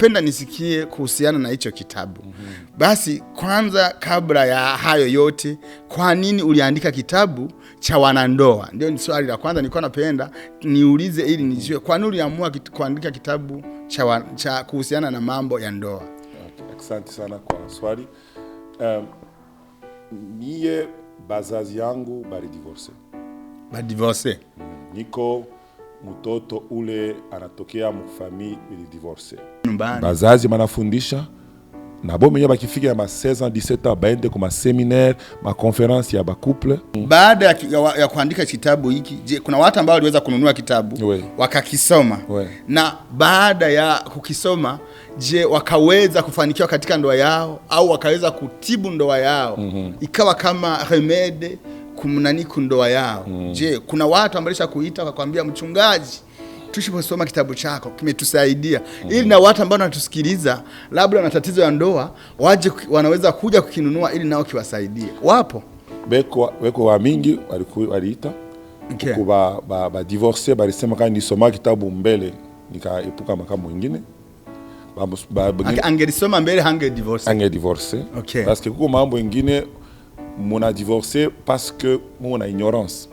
Penda nisikie kuhusiana na hicho kitabu. Basi kwanza kabla ya hayo yote, kwa nini uliandika kitabu cha wanandoa? Ndio ni swali la kwanza nilikuwa napenda niulize ili nijue kwa nini uliamua kuandika kitabu cha kuhusiana na mambo ya ndoa. Asante sana kwa swali. Mie bazazi yangu bari divorce. Ba divorce. Niko mtoto ule anatokea mfamili ili divorce. Nyumbani. Bazazi manafundisha na bo menye bakifika ya ma 16 ans 17 ans baende kwa ma seminaire, ma conference ya ba couple. Baada ya kuandika kitabu hiki, je, kuna watu ambao waliweza kununua kitabu wakakisoma? Na baada ya kukisoma, je, wakaweza kufanikiwa katika ndoa yao au wakaweza kutibu ndoa yao ikawa kama remede kumnaniku ndoa yao? Je, kuna watu ambao kuita wakakwambia mchungaji, tushiposoma kitabu chako kimetusaidia, ili na watu ambao wanatusikiliza labda na tatizo ya ndoa waje wanaweza kuja kukinunua ili nao kiwasaidie? Wapo weko wa mingi waliita kwa ba divorce, balisema kama nisoma kitabu mbele nikaepuka makamu mwingine. Angelisoma mbele hange divorce. Parce que kuko mambo mengine mona divorce parce que mona ignorance.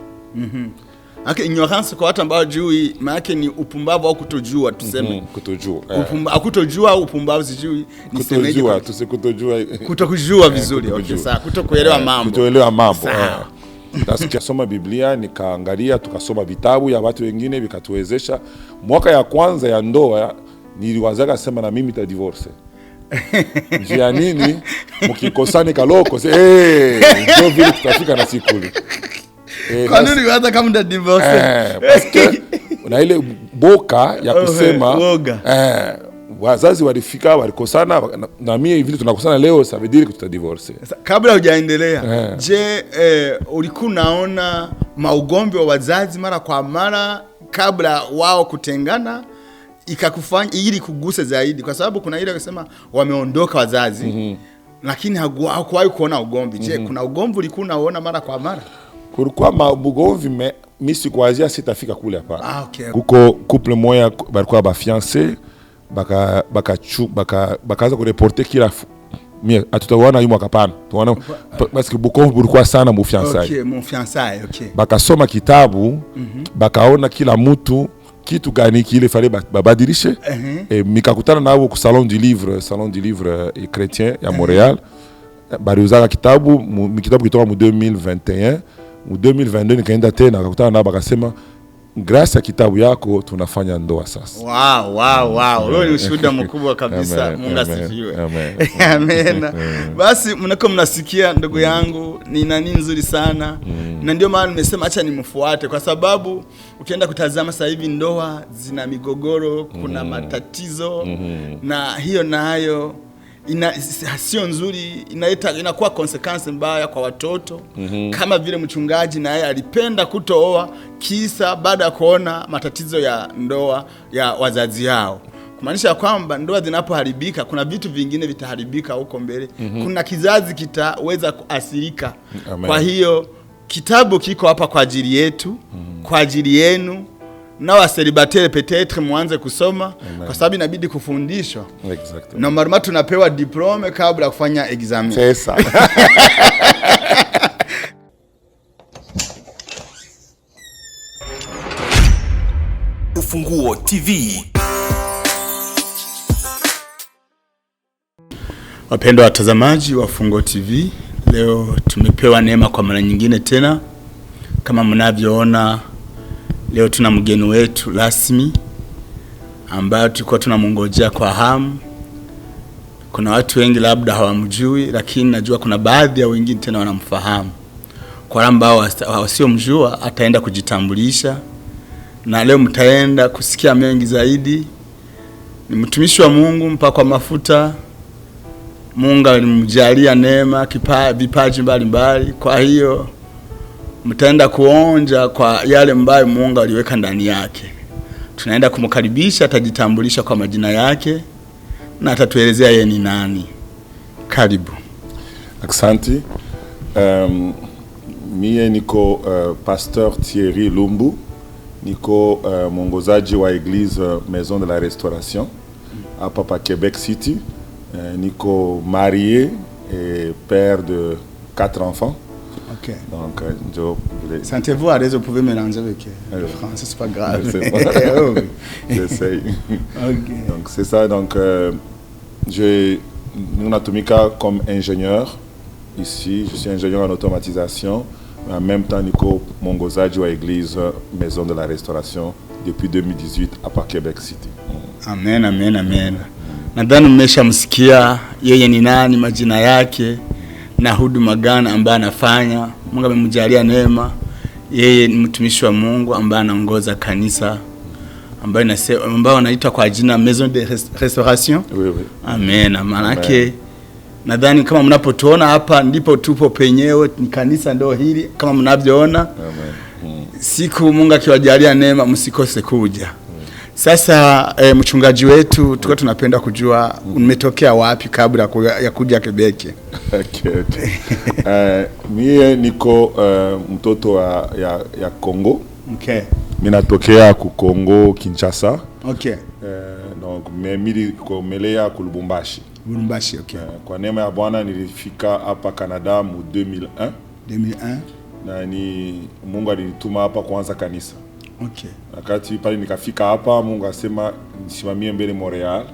Ignorance kwa watu ambao jui maana ni upumbavu au kutojua, tuseme. Kutojua. Kutojua au upumbavu sijui nisemeje. Kutokujua vizuri. Okay, sawa. Kutokuelewa mambo. Kutoelewa mambo. Basi tukasoma Biblia, nikaangalia, tukasoma vitabu ya watu wengine vikatuwezesha. Mwaka ya kwanza ya ndoa niliwazaka sema na mimi ta divorce. Njia nini? Mkikosani kaloko, ndio vile tutafika na sikuli. Kwa nini waza kama nda divorce? Parce que una ile boka ya kusema wazazi walifika walikosana na mimi vile tunakosana leo, ça veut dire que tuta divorce. Kabla hujaendelea, je, ulikuwa unaona maugomvi wa wazazi mara kwa mara kabla wao kutengana ikakufanya ili kuguse zaidi? Kwa sababu kuna ile kusema wameondoka wazazi lakini hakuwahi kuona ugomvi. Je, kuna ugomvi ulikuwa unaona mara kwa mara? Kulikuwa mabugomvi mimi sikuwazia sitafika kule hapa. Okay. Kuko couple moya balikuwa ba fiancé bakaanza kureporter kila mimi atutaona yumo kapana. Tuona parce que bukomvi bulikuwa sana mu fiançailles. Okay, mon fiançailles, okay. Bakasoma kitabu, bakaona kila mtu kitu gani kile fale babadilishe. Mikakutana nao ku salon du livre chrétien ya Montréal. Bariuzaka kitabu kitoka mu 2021. Mu 2022 nikaenda tena akakutana nao bakasema grâce ya kitabu yako tunafanya ndoa sasa. Wow. Leo ni ushuhuda mkubwa kabisa. Mungu asifiwe. Amen. Basi mnako mnasikia ndugu yangu ni nani nzuri sana. Na ndio maana nimesema acha nimfuate, kwa sababu ukienda kutazama sasa hivi ndoa zina migogoro, kuna matatizo na hiyo nayo sio nzuri, inakuwa consequence mbaya kwa watoto. Kama vile mchungaji naye alipenda kutooa kisa baada ya kuona matatizo ya ndoa ya wazazi yao. Kumaanisha kwamba ndoa zinapoharibika kuna vitu vingine vitaharibika huko mbele. Kuna kizazi kitaweza kuathirika. Kwa hiyo kitabu kiko hapa kwa ajili yetu, kwa ajili yenu. Na waselibatele peut-être muanze kusoma. Kwa sababu inabidi kufundishwa. Exactly. Na marma tunapewa diplome kabla kufanya examen. Sasa. Ufunguo TV. Wapendwa watazamaji wa Ufunguo TV, leo tumepewa neema kwa mara nyingine tena. Kama mnavyoona, leo tuna mgeni wetu rasmi ambaye tulikuwa tunamngojea kwa hamu. Kuna watu wengi labda hawamjui, lakini najua kuna baadhi ya wengine tena wanamfahamu. Kwa ambao wasiomjua ataenda kujitambulisha, na leo mtaenda kusikia mengi zaidi. Ni mtumishi wa Mungu mpakwa mafuta. Mungu alimjalia neema, vipaji mbalimbali. Kwa hiyo mtaenda kuonja kwa yale ambayo Mungu aliweka ndani yake. Tunaenda kumkaribisha, atajitambulisha kwa majina yake na atatuelezea yeye ni nani. Karibu. Asante. Mie niko Pasteur Thierry Lumbu. Niko mwongozaji wa Église Maison de la Restauration. hapa pa Québec City. Niko marié et père de 4 enfants. Ok. Donc, sentez-vous à l'aise, vous pouvez mélanger avec le français, c'est pas grave. J'essaye. Ok. Donc, c'est ça. Donc, nous, Natomika, comme ingénieur, ici, je suis ingénieur en automatisation, mais en même temps, Nico Mongozaji à l'église Maison de la Restauration depuis 2018 hapa Québec City. Amen, amen, amen. Nadhani mmeshamsikia yeye ni nani, majina yake na huduma gani ambayo anafanya. Mungu amemjalia neema. Yeye ni mtumishi wa Mungu ambaye anaongoza kanisa ambayo anaitwa kwa jina Maison de Restauration. Oui, oui. Amen. Maanake nadhani kama mnapotuona hapa ndipo tupo penyewe, ni kanisa ndio hili kama mnavyoona. Amen. Siku Mungu akiwajalia neema msikose kuja. Sasa mchungaji wetu tuko tunapenda kujua umetokea wapi kabla ya kuja Quebec. Okay. Mie niko mtoto ya Congo. Okay. Mimi natokea ku Congo Kinshasa. Okay. Donc mimi nilikomelea ku Lubumbashi. Lubumbashi, okay. Kwa neema ya Bwana nilifika hapa Canada mu 2001. 2001. Na Mungu alinituma hapa kuanza kanisa. Okay. Wakati pale nikafika hapa Mungu asema nisimamie mbele Montreal.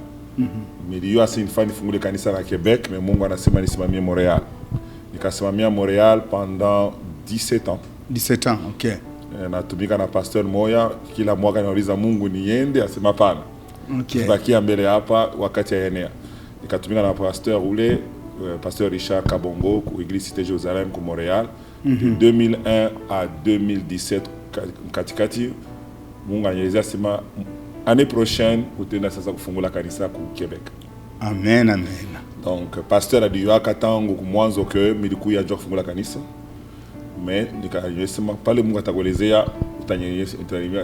Nilio asinifanye nifungule kanisa la Québec, mais Mungu anasema nisimamie Montreal. Nikasimamia Montreal pendant 17 ans. 17 ans, okay. Natumika na pasteur moya, kila mwaka nauliza Mungu niende, asema pana. Okay. Tubakia mbele hapa wakati ya enea. Nikatumika na pasteur ule, pasteur Richard Kabongo ku Église Cité Jérusalem ku Montréal. De 2001 à 2017 katikati Mungu ananielezea sema année prochaine utaenda sasa kufungula kanisa ku Québec. Amen, amen. Donc pasteur aliyoaka tangu kumwanzo ke milikuya njoo kufungula kanisa. Mais nikasema pale Mungu atakuelezea utanyanyesha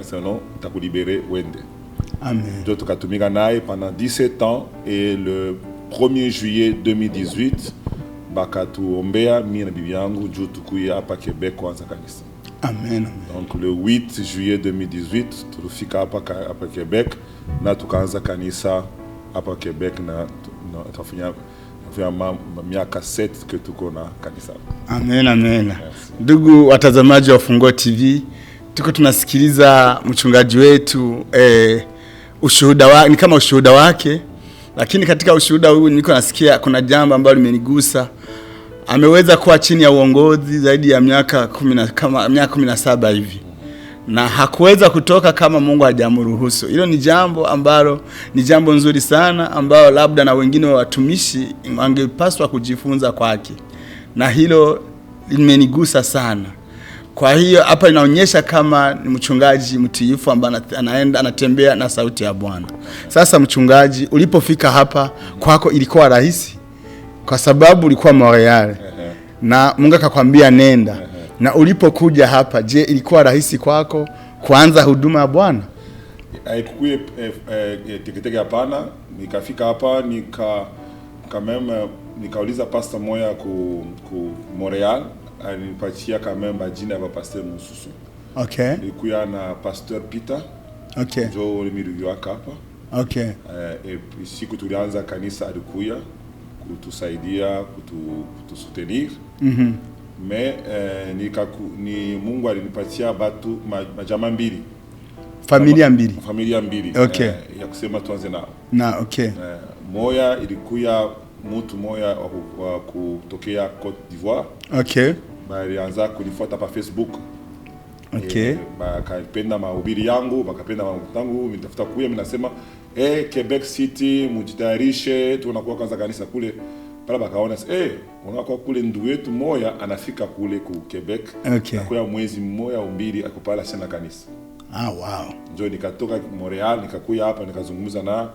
sinon utakulibere wende. Amen. Ndio tukatumika naye pendant 17 ans et le 1er juillet 2018 bakatuombea mimi na bibi yangu juu tukuye hapa Québec kuanza kanisa. Amen, amen. Donc le 8 juillet 2018 tulifika hapa Québec na tukaanza kanisa hapa Québec na tutafanya miaka 7 que tuko na kanisa. Amen, amen. Ndugu watazamaji wa Funguo TV, tuko tunasikiliza mchungaji wetu ushuhuda wake, ni kama ushuhuda wake, lakini katika ushuhuda huu niko nasikia kuna jambo ambalo limenigusa. Ameweza kuwa chini ya uongozi zaidi ya miaka 17 hivi. Na hakuweza kutoka kama Mungu hajamruhusu. Hilo ni jambo ambalo ni jambo nzuri sana ambalo labda na wengine wa watumishi wangepaswa kujifunza kwake. Na hilo limenigusa sana. Kwa hiyo hapa inaonyesha kama ni mchungaji mtiifu ambaye anatembea na sauti ya Bwana. Sasa mchungaji, ulipofika hapa kwako ilikuwa rahisi? Kwa sababu ulikuwa Montreal. Na Mungu akakwambia nenda. Na ulipokuja hapa, je, ilikuwa rahisi kwako kuanza huduma ya Bwana? Haikuwa teketeke hapana. Nikafika hapa nikauliza pastor moya ku Montreal, alinipatia quand même jina ya pasteur Mususu. Okay. Nilikuwa na pasteur Peter. Okay. Jo nilikuwa hapa. Okay. Siku tulianza kanisa alikuya kutusaidia kutusoutenir. Mais ni Mungu alinipatia batu majamaa mbili. Familia mbili. Familia mbili. Okay. Ya kusema tuanze nao. Na okay. Moya ilikuya mtu moya wa kutokea Côte d'Ivoire. Okay. Alianza kunifuata pa Facebook. Okay. Bakapenda mahubiri yangu, bakapenda mambo yangu, nitafuta kuya, mimi nasema Québec City mujitayarishe, tunakuwa kwanza kanisa kule. Pala bakaona unakuwa kule ndugu yetu moya anafika kule ku Québec. Okay. Kwa mwezi mmoja au mbili akopala sana kanisa. Wow. Ndio nikatoka Montreal nikakuja hapa nikazungumza na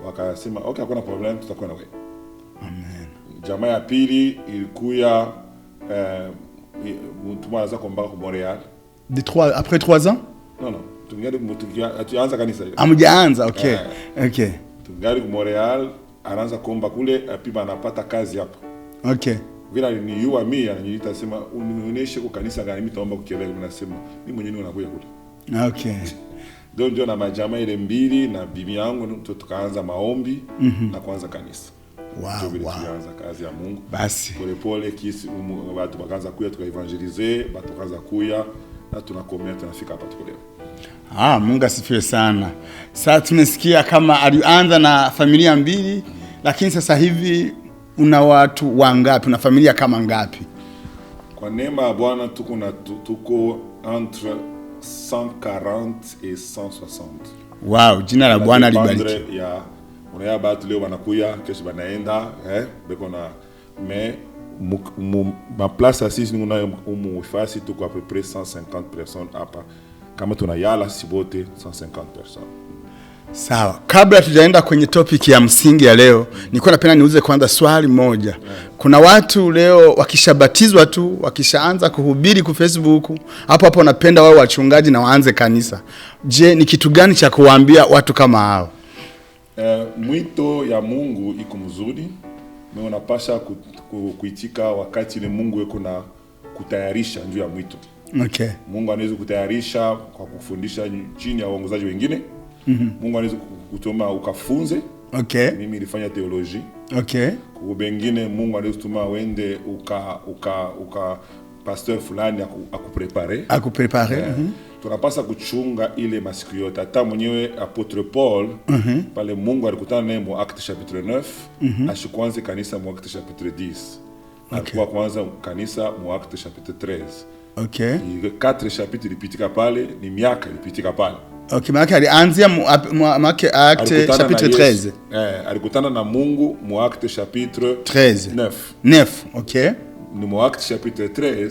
wakasema okay, hakuna problem, tutakuwa na wewe. Amen. Jamaa ya pili ilikuya mtu mwanza kuomba ku Montreal. Après 3 ans? Non. Tuanza kanisa. Amjaanza, okay. Okay. Tungali ku Montreal, anaanza kuomba kule, apiba anapata kazi hapa. Okay. Vile ni yua mimi ananiita sema unionyeshe kwa kanisa gani mimi taomba ku Québec, nasema mimi mwenyewe nakuja kule. Okay. ndio na majamaa ile mbili na bibi yangu tukaanza maombi na kuanza kanisa. Wow. Tulianza kazi ya Mungu. Basi Pole kisi watu wakaanza kuya tukaevangelize, watu wakaanza kuya na tunakomea tunafika hapa tuko leo. Mungu asifiwe sana. Sasa tumesikia kama alianza na familia mbili, lakini sasa hivi una watu wangapi? Una familia kama ngapi? Kwa neema ya Bwana tuko entre 140 et 160. Wow, jina la Bwana libariki. Unaya batu leo wanakuya, kesho banaenda, beko na mais ma place assise nous na umufasi tuko à peu près 150 personnes hapa. Kama tunayala sibote 150 personnes. Sawa. Kabla tujaenda kwenye topic ya msingi ya leo, nilikuwa napenda niuze kwanza swali moja. Kuna watu leo wakishabatizwa tu, wakishaanza kuhubiri ku Facebook, hapo wanapenda wao wachungaji na waanze kanisa. Je, ni kitu gani cha kuwaambia watu kama hao? Mwito ya Mungu iko mzuri, na unapasha kuitika wakati ile Mungu yuko na kutayarisha ndio ya mwito. Okay. Mungu anaweza kutayarisha kwa kufundisha chini ya waongozaji wengine. Mungu anaweza kutuma ukafunze. Okay. Mimi nilifanya theology. Okay. Kwa wengine Mungu anaweza kutuma wende uka pastor fulani akuprepare. Tunapasa kuchunga ile masiku yote. Hata mwenyewe Apotre Paul pale Mungu alikutana naye mu Acte chapitre 9, ashikuanze kanisa mu Acte chapitre 10. Alikuwa kwanza kanisa mu Acte chapitre 13. Okay. Ile 4 chapitre ilipitika pale, ni miaka ilipitika pale. Okay, maana alianzia Acte chapitre 13. Alikutana na Mungu mu Acte chapitre 13. 9, okay. Ni mu Acte chapitre 13.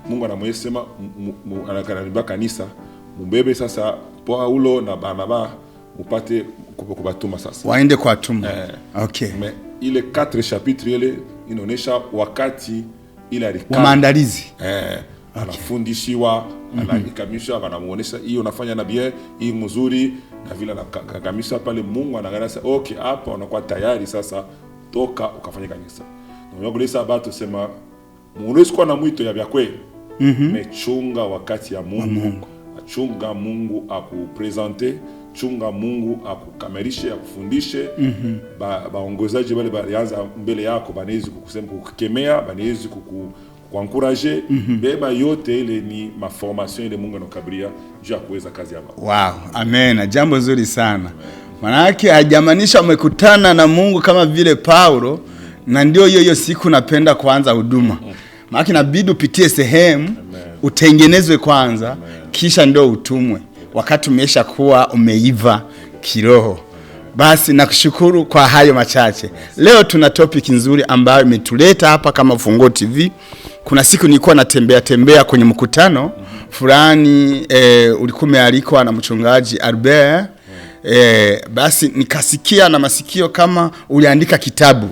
Mungu anamwesema anakaribia kanisa mbebe sasa Paulo na Barnaba upate kubatuma sasa waende kwa tuma. Okay. Mais ile 4 chapitre ile inaonesha wakati ile alikana maandalizi. Anafundishiwa, anakamishwa, anamuonesha hii unafanya na bien, hii mzuri na vile anakamishwa pale Mungu anaangalia okay hapa unakuwa tayari sasa toka ukafanya kanisa. Na unagolesa bato sema Mungu kwa na mwito ya kweli. Mechunga wakati ya Mungu. Chunga Mungu akupresente, chunga Mungu akukamerishe, akufundishe. Baongozaji wale balianza mbele yako banezi kukusema kukemea, banezi kuencourager. Beba yote ile ni maformation ile Mungu anakabria juu ya kuweza kazi yako. Wow, amen. Jambo zuri sana. Maana yake hajamanisha umekutana na Mungu kama vile Paulo na ndio hiyo siku napenda kuanza huduma. Maana inabidi upitie sehemu, utengenezwe kwanza, kisha ndio utumwe. Wakati umesha kuwa umeiva kiroho. Basi nakushukuru kwa hayo machache. Leo tuna topic nzuri ambayo imetuleta hapa kama Ufunguo TV. Kuna siku nilikuwa natembea kwenye mkutano fulani, ulikuwa umealikwa na mchungaji Albert. Basi nikasikia na masikio kama uliandika kitabu.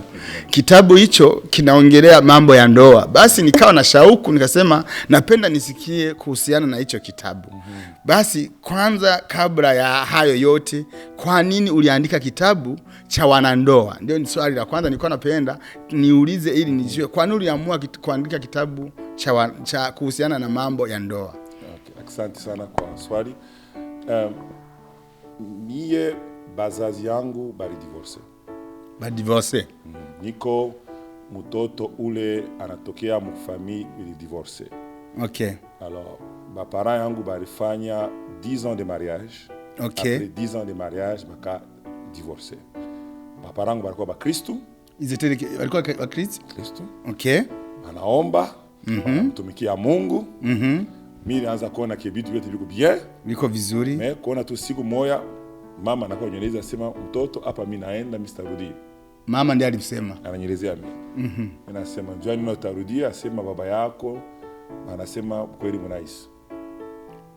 Kitabu hicho kinaongelea mambo ya ndoa. Basi nikawa na shauku, nikasema napenda nisikie kuhusiana na hicho kitabu. Basi kwanza kabla ya hayo yote, kwa nini uliandika kitabu cha wanandoa? Ndio ni swali la kwanza nilikuwa napenda niulize ili nijue kwa nini uliamua kuandika kitabu cha kuhusiana na mambo ya ndoa. Okay, asante sana kwa swali. Mie bazazi yangu bali divorce. Niko mtoto ule anatokea mfamili ili divorce. Okay. Alors, parents yangu balifanya 10 ans de mariage. Okay. Après 10 ans de mariage baka divorce. Parents yangu balikuwa bakristo. Walikuwa bakristo? Kristo. Okay. Anaomba, mtumikia Mungu. Mimi nilianza kuona kibitu vyote viko bien, viko vizuri. Mais kuona tu siku moja mama anakuwa nyeleza sema mtoto hapa mimi naenda Mr. Mama ndiye alisema. Ananyelezea mimi. Anasema njoo nini utarudia, asema baba yako anasema kweli mnaishi.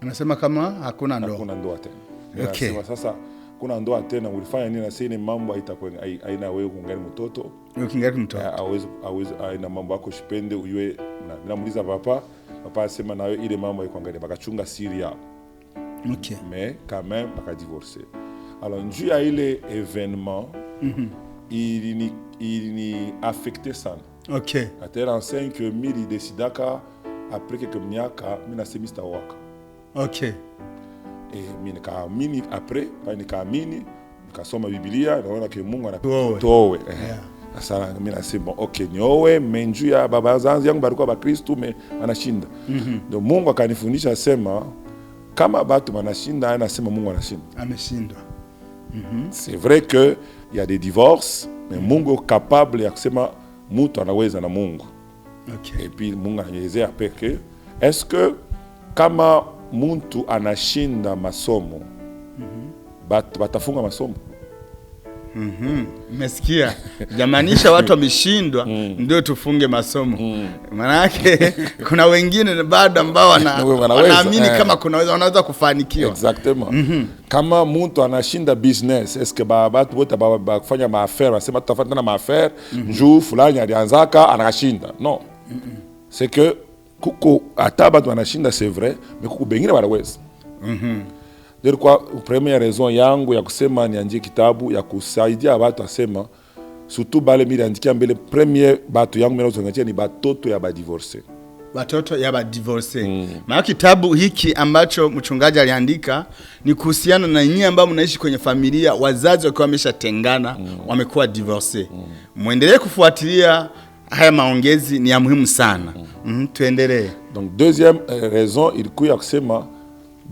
Anasema kama hakuna ndoa. Hakuna ndoa tena. Okay. Anasema sasa kuna ndoa tena ulifanya nini? Nasema mambo haitakuwa haina wewe kungali mtoto. Ukingali mtoto. Hawezi haina mambo yako shipende uywe na namuuliza papa asema nawe ile mambo iko angalia bakachunga siri yao. Okay. Mais quand même baka divorcer. Alors njuu ya ile événement il ni affecté sana. Okay. Atera enseigne que mili decidaka après quelques miaka mina semista waka. Okay. mimi nikaamini après nikaamini nikasoma Biblia naona ke Mungu anatoe sasa mimi nasema okay niowe menju ya baba zangu yangu barikuwa ba Kristo anashinda ndio Mungu akanifundisha sema kama watu wanashinda anasema Mungu anashinda ameshindwa. C'est vrai que il y a des divorces mais Mungu est capable ya kusema mtu anaweza na Mungu. Okay. Et puis Mungu anaelezea peke est-ce que kama mtu anashinda masomo batafunga masomo? Umesikia? Jamaanisha watu wameshindwa ndio tufunge masomo. Maana yake kuna wengine bado ambao wanaamini kama wanaweza kufanikiwa. Exactement. Kama mtu anashinda business, est-ce que watu wote bafanya maaffaire, wasema tutafanya maaffaire, njoo fulani alianzaka anashinda? Non. C'est que kuko ataba tu anashinda c'est vrai, mais kuko bengine wanaweza. Ndio kwa première raison yangu ya kusema niandike kitabu ya kusaidia watu asema surtout bale mimi niandikia mbele premier batu yangu mimi nazungumzia ni batoto ya ba divorce. Watoto ya ba divorce. Maana kitabu hiki ambacho mchungaji aliandika ni kuhusiana na nyinyi ambao mnaishi kwenye familia wazazi wakiwa wameshatengana, wamekuwa divorce. Muendelee kufuatilia haya maongezi ni ya muhimu sana. Tuendelee. Donc deuxième raison ilikuwa kusema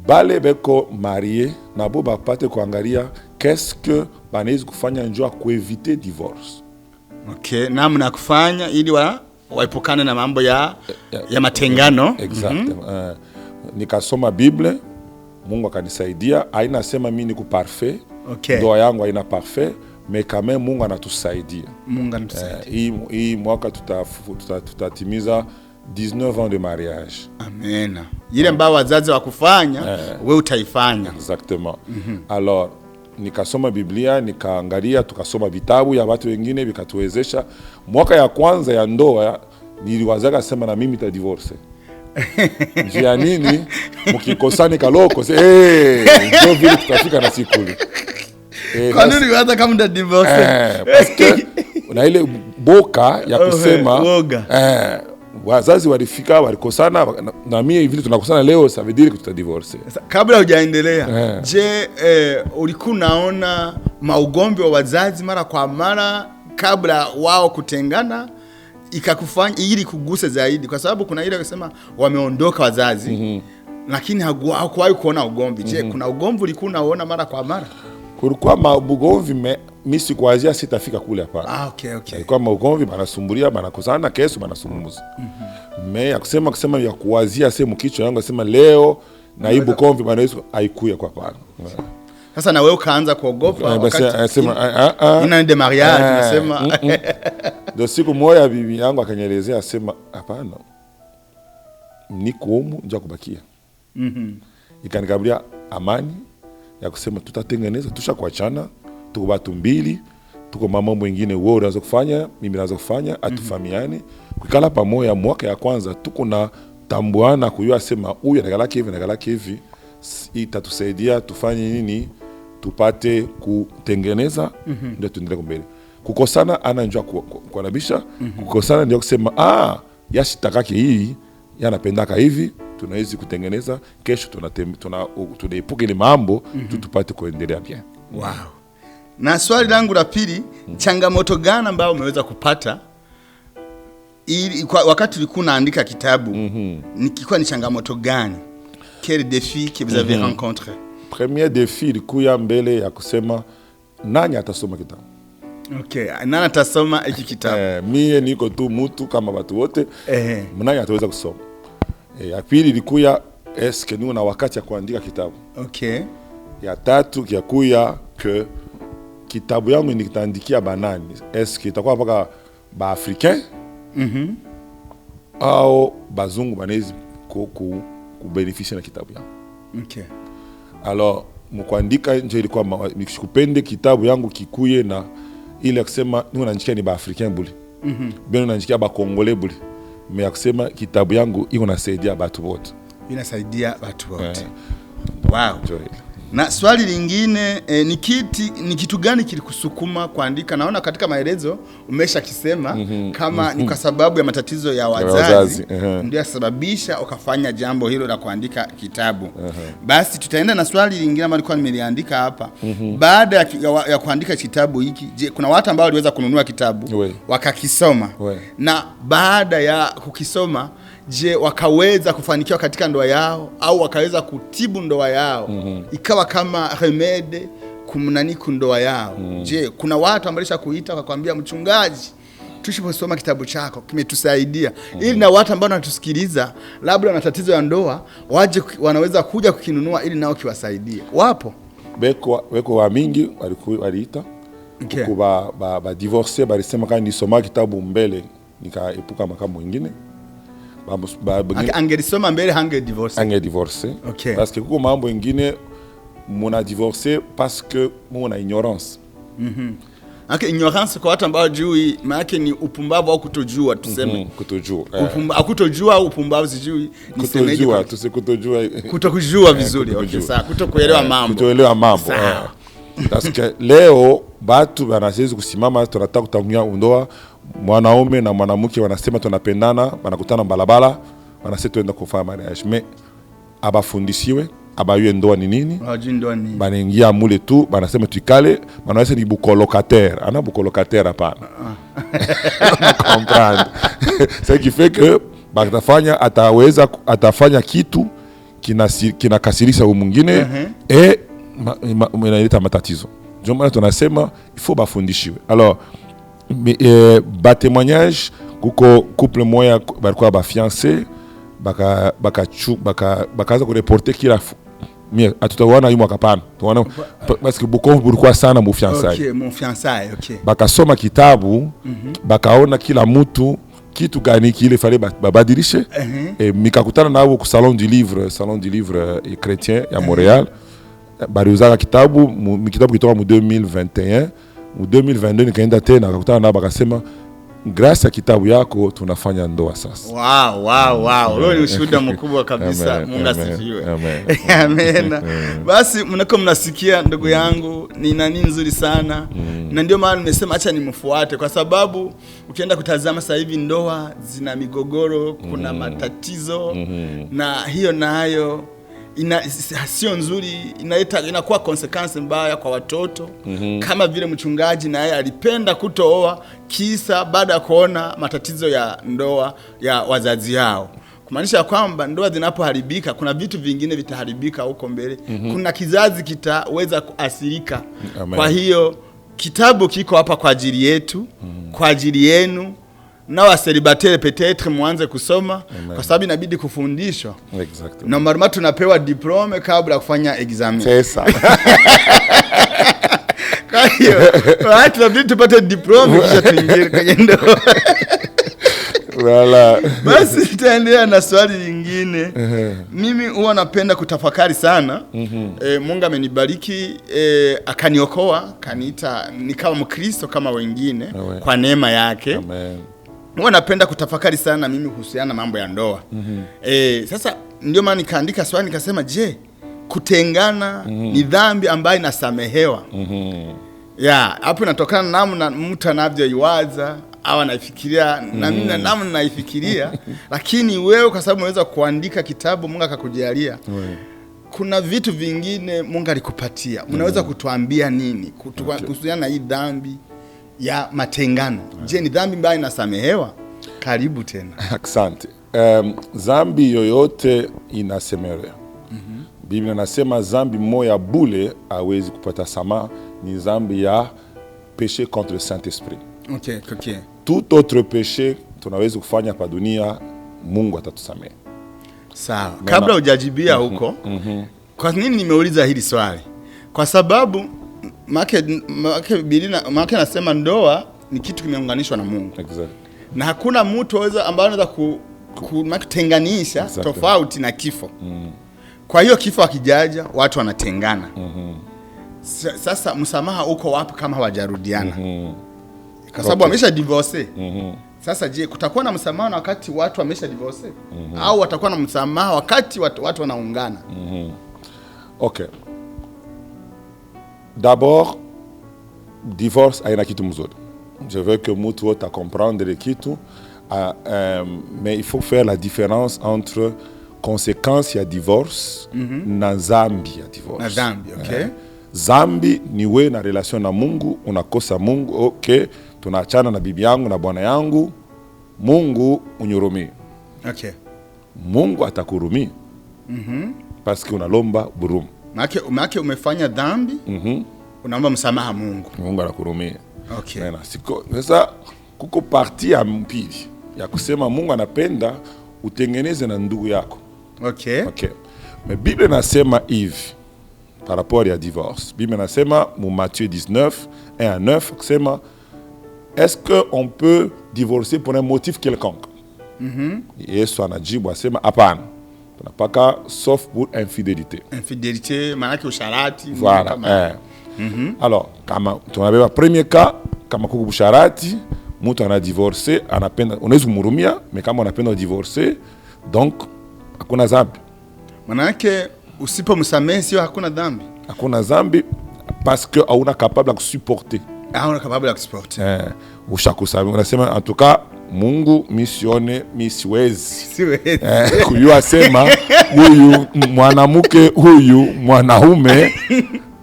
bale beko marié na bo bapate kuangalia qu'est-ce que banaweza kufanya njoo kueviter divorce. Okay, namna kufanya ili waepukane na mambo ya matengano. Exactement. Nikasoma Bible, Mungu akanisaidia, haina sema mimi niko parfait. Okay. Ndoa yangu haina parfait, mais quand même Mungu anatusaidia. Mungu anatusaidia. Hii mwaka tutatimiza 19 ans de mariage. Amen. Ile ambao wazazi wakufanya, wewe utaifanya. Exactement. Alors, nikasoma Biblia, nikaangalia, tukasoma vitabu ya watu wengine vikatuwezesha. Mwaka ya kwanza ya ndoa niliwazaka sema na mimi ta divorce. Njia nini? Mkikosani kaloko, ndio vile tutafika na siku ile. Kwa nini hata kama nda divorce? Parce que una ile boka ya kusema wazazi walifika walikosana na mimi vile tunakosana leo ça veut dire que tutadivorce. Kabla hujaendelea, je, ulikuwa unaona maugomvi wa wazazi mara kwa mara kabla wao kutengana ikakufanya ili kuguse zaidi? Kwa sababu kuna ile kusema wameondoka wazazi lakini hakuwahi kuona ugomvi. Je, kuna ugomvi ulikuwa unaona mara kwa mara? Kulikuwa maugomvi mimi sikuwazia sitafika kule hapa. Okay. Kulikuwa maugomvi banasumbulia banakosana kesho banasumuza. Mais ya kusema ya kuwazia sema kichwa yangu sema leo na hii ugomvi banaweza haikuya kwa hapana. Sasa na wewe ukaanza kuogopa wakati sema ina de mariage nasema ndio siku moja bibi yangu akanielezea sema hapana. Niko humu nje kubakia. Ikanikabulia amani ya kusema tutatengeneza tushakuachana tuko watu mbili tuko mama mwingine wewe unaweza kufanya mimi naweza kufanya atufahamiane kukala pamoja mwaka ya kwanza tuko na tambuana kujua sema huyu anagalaka hivi itatusaidia tufanye nini tupate kutengeneza ndio tuendelee mbele. Kukosana ananjua kuanabisha kukosana ndio kusema yashitakaki hii yanapendaka hivi tunaweza kutengeneza kesho tunaepuka ile mambo tutupate kuendelea bien. Wow. Na swali langu la pili, changamoto gani ambayo umeweza kupata wakati ulikuwa unaandika kitabu? Nikikuwa ni changamoto gani? Quel défi que vous avez rencontré? Premier défi ilikuwa mbele ya kusema nani atasoma kitabu. Okay, nani atasoma hiki kitabu? Mie niko tu mtu kama watu wote. Nani ataweza kusoma? Ya pili ilikuwa eske ni una wakati ya kuandika kitabu. Okay. Ya tatu kiakuya ke kitabu yangu nitaandikia banani? Eske itakuwa mpaka ba africain? Au bazungu banezi kubeneficia na kitabu yangu. Okay. Alors mkuandika nje ilikuwa nikupende kitabu yangu kikuye na ile kusema ni unaandikia ni ba africain buli. Beno unaandikia ba congolais buli. Mais ya kusema kitabu yangu iko nasaidia watu wote. Inasaidia watu wote. Wow. Na swali lingine ni kitu gani kilikusukuma kuandika? Naona katika maelezo umesha kisema kama ni kwa sababu ya matatizo ya wazazi ndio yasababisha ukafanya jambo hilo la kuandika kitabu. Basi tutaenda na swali lingine ambalo nilikuwa nimeliandika hapa. Baada ya kuandika kitabu hiki, je, kuna watu ambao waliweza kununua kitabu wakakisoma? Na baada ya kukisoma, je, wakaweza kufanikiwa katika ndoa yao au wakaweza kutibu ndoa yao ikawa kama remede kumnaniku ndoa yao? Je, kuna watu ambao kuita wakakwambia, mchungaji, tushiposoma kitabu chako kimetusaidia, ili na watu ambao wanatusikiliza labda wana tatizo ya ndoa waje wanaweza kuja kukinunua ili nao kiwasaidie? Wapo weko wa mingi waliita kuko ba divorce, balisema kama nisoma kitabu mbele nikaepuka makamu mwingine. Angelisoma mbele hange divorce. Parce que kuko mambo ingine muna divorce parce que muna ignorance. Ignorance kwa watu ambao jui maana ni upumbavu au kutojua, tuseme. Kutojua. Kutojua au upumbavu sijui nisemeje. Kutokujua vizuri. Okay, sawa. Kutokuelewa mambo. Kutoelewa mambo. Parce que leo batu wanaweza kusimama, tunataka kutangulia ndoa, mwanaume na mwanamke wanasema tunapendana, wanakutana balabala, wanasema tuenda kufanya mariage, mais abafundishiwe abayue ndoa ni nini, banaingia mule tu, banasema tuikale, banaweza ni bukolocataire, ana bukolocataire hapana. Comprendre. Ce qui fait que atafanya kitu kinakasirisha mwingine inaleta matatizo. Ndio maana tunasema il faut bafundishiwe. Alors ba témoignage kuko couple moya balikuwa ba fiancé bakaanza kureporter kila mimi atutaona yumo kapana tuona parce que Bukavu bulikuwa sana mu fiançailles. Okay, mon fiançailles, okay. Bakasoma kitabu bakaona kila mtu kitu gani kile fale babadilishe mikakutana nao ku salon du livre chrétien ya Montréal. Baliuzaka kitabu kitoka mu 2021, mu 2022 nikaenda tena akakutana nao bakasema grâce ya kitabu yako tunafanya ndoa sasa. Wow. Leo ni ushuhuda mkubwa kabisa. Mungu asifiwe. Amen. Basi mnako mnasikia ndugu yangu ni nani nzuri sana. Na ndio maana nimesema acha nimfuate, kwa sababu ukienda kutazama sasa hivi ndoa zina migogoro, kuna matatizo na hiyo nayo sio nzuri, inakuwa consequence mbaya kwa watoto. Kama vile mchungaji naye alipenda kutooa kisa baada ya kuona matatizo ya ndoa ya wazazi yao. Kumaanisha kwamba ndoa zinapoharibika kuna vitu vingine vitaharibika huko mbele. Kuna kizazi kitaweza kuathirika. Kwa hiyo kitabu kiko hapa kwa ajili yetu, kwa ajili yenu. Na waselibatele peut-être mwanze kusoma. Kwa sababu inabidi kufundishwa. Exactly. Na mara tunapewa diplome kabla ya kufanya exam. Sasa. Kwa hiyo watu tunabidi tupate diplome kisha tuingie kwenye ndoa. Wala. Basi tutaendelea na swali lingine. Mimi huwa napenda kutafakari sana. Mungu amenibariki, akaniokoa, kaniita nikawa Mkristo kama wengine kwa neema yake. Amen. Huwa napenda kutafakari sana mimi kuhusiana mambo ya ndoa. Sasa ndio maana nikaandika swali nikasema, je, kutengana ni dhambi ambayo inasamehewa? Hapo inatokana namna mtu anavyoiwaza au anaifikiria na mimi namna naifikiria. Lakini wewe kwa sababu unaweza kuandika kitabu, Mungu akakujalia. Kuna vitu vingine Mungu alikupatia. Mnaweza kutuambia nini kuhusiana na hii dhambi ya matengano? Je, ni dhambi ambayo inasamehewa? Karibu tena. Asante. Dhambi yoyote inasamehewa. Biblia inasema dhambi moja bule hawezi kupata sama, ni dhambi ya péché contre le Saint-Esprit. Okay. Tout autre péché tunaweza kufanya pa dunia, Mungu atatusamehe. Sawa. Kabla hujajibia huko, kwa nini nimeuliza hili swali? Kwa sababu Biblia nasema ndoa ni kitu kimeunganishwa na Mungu. Exactly. Na hakuna mtu ambaye anaweza kutenganisha tofauti na kifo. Kwa hiyo kifo akijaja watu wanatengana. Sasa msamaha uko wapi kama hawajarudiana? Kwa sababu wamesha divorce. Sasa je, kutakuwa na msamaha wakati watu wamesha divorce? Au watakuwa na msamaha wakati watu wanaungana? Okay. D'abord, divorce haina kitu mzuri. Je veux que mtu wote comprendre kitu, mais il faut faire la différence entre conséquence ya divorce na zambi ya divorce. Na zambi, okay. Zambi ni we na relation na Mungu, unakosa Mungu, okay, tunaachana na bibi yangu na bwana yangu, Mungu unyurumie. Okay. Mungu atakurumia. Parce que unalomba burumu. Maana umefanya dhambi, unaomba msamaha Mungu. Mungu anakurumia. Okay. Sasa kuko parti ya mpili ya kusema Mungu anapenda utengeneze na ndugu yako. Okay. Okay. Mais Bible nasema hivi par rapport à divorce. Bible nasema mu Matthieu 19 1 à 9 kusema est-ce que on peut divorcer pour un motif quelconque? Yesu anajibu asema hapana. Tunapaka sauf pour infidélité. Infidélité maana usharati. Voilà. Alors, kama tunabeba premier cas kama kuko busharati, mtu ana divorcer, anapenda unaweza kumhurumia, mais kama unapenda divorcer, donc hakuna dhambi. Maana usipomsamehe sio hakuna dhambi. Hakuna dhambi parce que hauna capable de supporter. Hauna capable de supporter. Ushakusamehe. Unasema en tout cas Mungu misione misiwezi. Kujua sema huyu mwanamke huyu mwanaume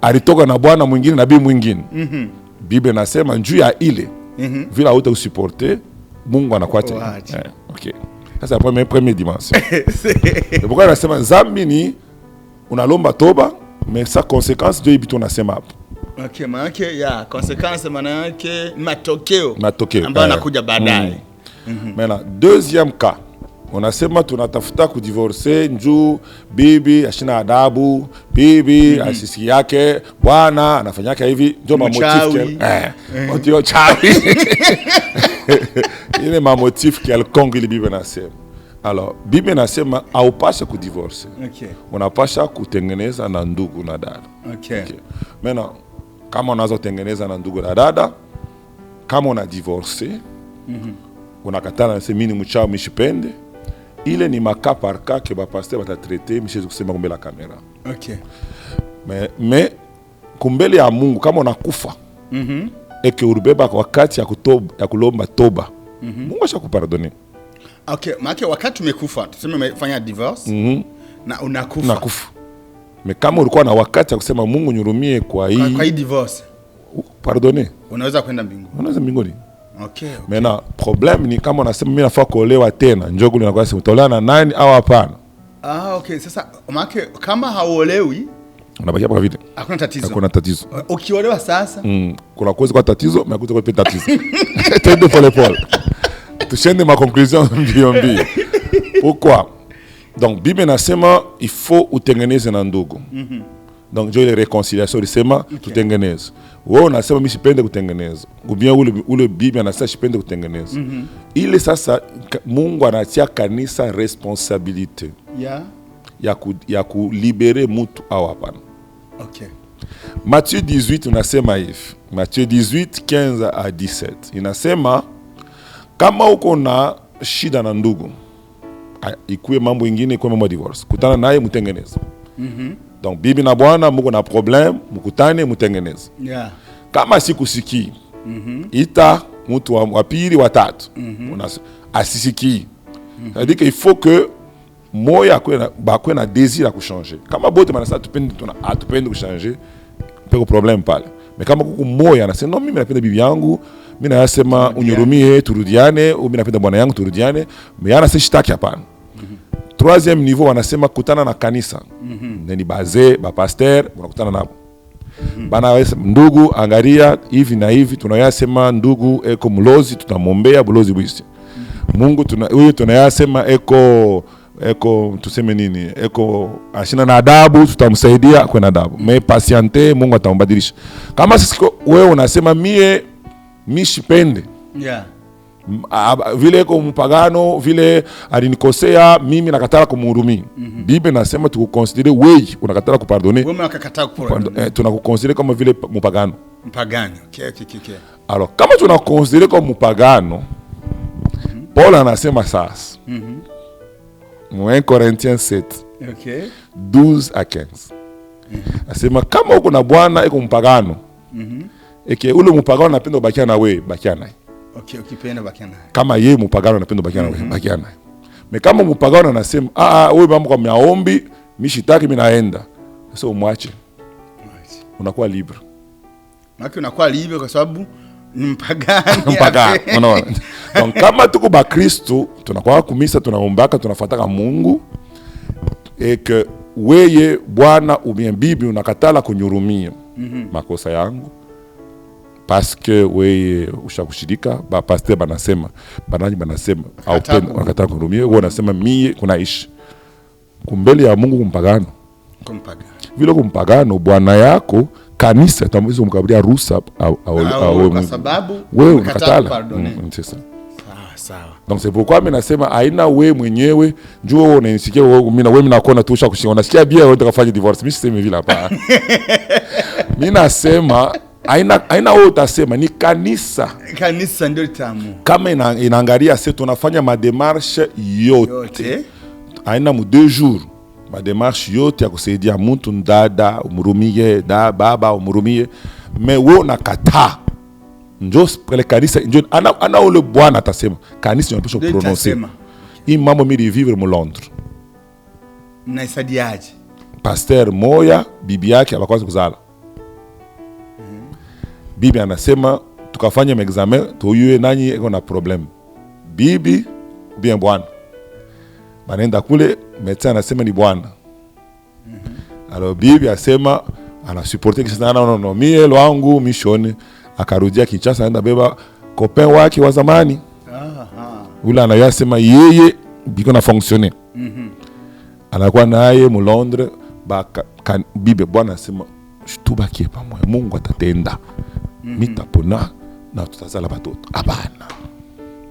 alitoka na bwana mwingine na bibi mwingine. Biblia nasema njuu ya ile vile hauta usiporte Mungu anakuacha. Okay. Sasa premier dimension. Pourquoi nasema zambi ni unalomba toba mais sa conséquence ndio ibitu nasema hapo. Okay, maana ya consequence maana yake matokeo ambayo yanakuja baadaye. Maintenant, deuxième cas, unasema tunatafuta kudivorce njuu bibi ashina adabu, bibi asisi yake, bwana anafanyaka hivi, ndio mamotif ndio chawi. Ile mamotif quelconque ile bibi nasema. Alors, bibi nasema haupasha kudivorce. Okay. Unapasha kutengeneza na ndugu na dada. Okay. Maintenant, kama unazo tengeneza na ndugu na dada, kama una divorce, unakatana nasema mimi ni mchao mishipende, ile ni maka par cas que ba pasteur batatraiter mishezi kusema kumbele la kamera. Okay. Mais kumbele ya Mungu kama unakufa eke urubeba kwa wakati ya kulomba toba, Mungu ashakupardonner. Okay, maana wakati umekufa, tuseme umefanya divorce na unakufa. Mais kama ulikuwa na wakati ya kusema Mungu nyurumie kwa hii divorce, pardonner, unaweza kwenda mbinguni. Unaweza mbinguni. Okay. Maintenant, problème ni kama unasema mimi nafaa kuolewa tena, njoo kule unakuwa sema utaolewa na nani au hapana? Okay, sasa maana kama hauolewi unabakia kwa vile. Hakuna tatizo. Hakuna tatizo. Ukiolewa sasa, kuna kuweza kwa tatizo, mais kuweza kwa tatizo. Tende pole pole. Tushende ma conclusion mbio. Pourquoi? Donc Bible nasema il faut utengeneze na ndugu. Donc ndio ile reconciliation lisema tutengeneze. Wewe unasema mimi sipende kutengeneza. Ubia ule Biblia anasema sipende kutengeneza. Ile sasa Mungu anatia kanisa responsabilité. Ya kulibere mtu au hapana. Okay. Matthieu 18 unasema hivi. Matthieu 18 15 à 17. Inasema kama uko na shida na ndugu, ikuwe mambo ingine, ikuwe mambo divorce, kutana naye mtengeneze. Donc bibi na bwana muko na problème, mukutane mtengeneze. Kama sikusikii, ita mtu wa pili wa tatu. Asisikii. C'est-à-dire qu'il faut que moya akwe na désir ya kuchanger. Kama bote manasa atupende kuchanger, peko problème pale. Mais kama kuku moya anasema non, mimi napenda bibi yangu, mimi nasema unyurumie turudiane, au mimi napenda bwana yangu turudiane, mais yana sishitaki hapana. Troisième niveau wanasema kutana na kanisa. Neni baze, ba pasteur, unakutana nabo. Bana ndugu angalia hivi na hivi, tunayasema ndugu eko mlozi, tunamombea bulozi bwisi. Mungu huyu tunayasema eko tuseme nini? Eko ashina na adabu, tutamsaidia kwa adabu. Mais patiente, Mungu atambadilisha. Kama sisi wewe unasema mie mishipende. Vile eko mpagano, vile alinikosea, mimi nakatala kumhurumia. Biblia nasema tukukonsidere wewe unakatala kupardonner. Wewe unakatala kupardonner. Tunakukonsidere kama vile mpagano. Mpagano. Okay. Alors, kama tunakukonsidere kama mpagano, Paul anasema sasa. 1 Corinthiens 7. Okay. 12 à 15. Asema kama uko na bwana iko mpagano. Eke ule mpagano anapenda kubakia na wewe, bakia naye. Okay, ukipenda bakia naye. Kama yeye mpagano anapenda kubakia na wewe, bakia naye. Me kama mpagano anasema wewe mambo kwa maombi, mishitaki mimi naenda. Sasa umwache. Unakuwa libre. Maki unakuwa libre kwa sababu ni mpagani. Mpagani, unaona. Donc kama tuko ba Kristo, tunakuwa kumisa, tunaombaka, tunafuataka Mungu. Que weye Bwana ubien bibi unakatala kunyurumia makosa yangu. Parce que weye ushakushirika, ba pasteur banasema, banasema au penda unakatala kunyurumia, wewe unasema mie kunaishi. Kumbele ya Mungu kumpagano. Vile kumpagano bwana yako kanisa tamwezi kumkaburia ruhusa au kwa sababu wewe unakatala. Sasa. Sawa. Donc c'est pourquoi mimi nasema aina wewe mwenyewe njoo wewe unanisikia wewe nakuona tu ushakushika unasikia bia wewe utakafanya divorce. Mimi sisemi vile hapa. Mimi nasema aina wewe utasema ni kanisa ndio litamu. Kama inaangalia sisi tunafanya mademarshe yote. Aina mu 2 jours mademarshe yote ya kusaidia mtu ndada umurumie baba umurumie mais wewe unakataa. Njoo pale kanisa njoo ana ule bwana atasema kanisa inapaswa prononcer. Hii mambo mimi vivre mu Londres. Mnaisadiaje? Pasteur moya bibi yake abakwaza kuzala. Bibi anasema tukafanya examen tuyue nani iko na problem. Bibi bien bwana. Banaenda kule médecin anasema ni bwana. Alors bibi asema anasupporter kisa na mie lwangu mishoni. Akarudia Kinshasa anaenda beba copain wake wa zamani. Ule anayasema yeye biko na fonctionner. Anakuwa naye mu Londres bibi bwana anasema tubakie pamoja Mungu atatenda. Mitapona na tutazala watoto. Hapana.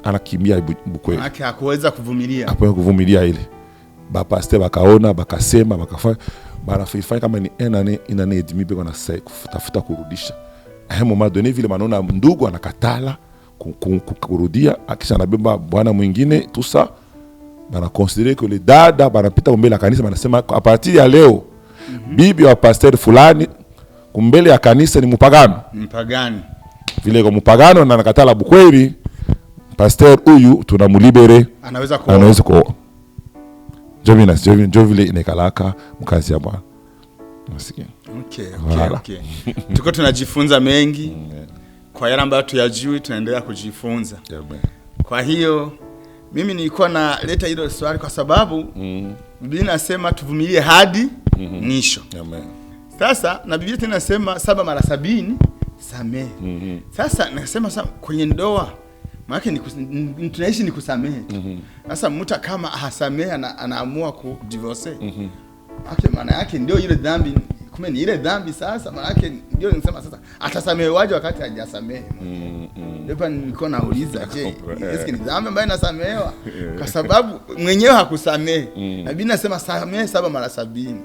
Anakimbia Bukweli. Hakuweza kuvumilia. Hakuweza kuvumilia ile. Ba pasteur bakaona bakasema bakafanya banafanya kama ni ina ne dimi biko na kutafuta kurudisha. À un moment donné vile manona ndugu anakatala kurudia akisha anabeba bwana mwingine tout ça bana considérer que les dada banapita kumbele ya kanisa banasema a partir ya leo bibi wa pasteur fulani kumbele ya kanisa ni mpagano vile kwa mpagano na nakatala Bukweli pasteur huyu tunamulibere anaweza kuoa Jovina vile inekalaka mkazi ya bwana. Okay. Tuko tunajifunza mengi. Kwa yale ambayo tuyajui tunaendelea kujifunza. Kwa hiyo mimi nilikuwa na leta hilo swali kwa sababu Biblia inasema tuvumilie hadi mwisho. Sasa na Biblia tena inasema 7 mara 70 samehe. Sasa nasema kwenye ndoa maana tunaishi ni kusamehe. Sasa mtu kama hasamehe anaamua kudivorce. Maana yake ndio ile dhambi, kumbe ni ile dhambi sasa, maana yake ndio nisema sasa atasamehewaje wakati hajasamehe. Ndipo nilikuwa nauliza je, eski ni dhambi ambayo inasamehewa kwa sababu mwenyewe hakusamehe. Na Biblia inasema samehe 7 mara 70.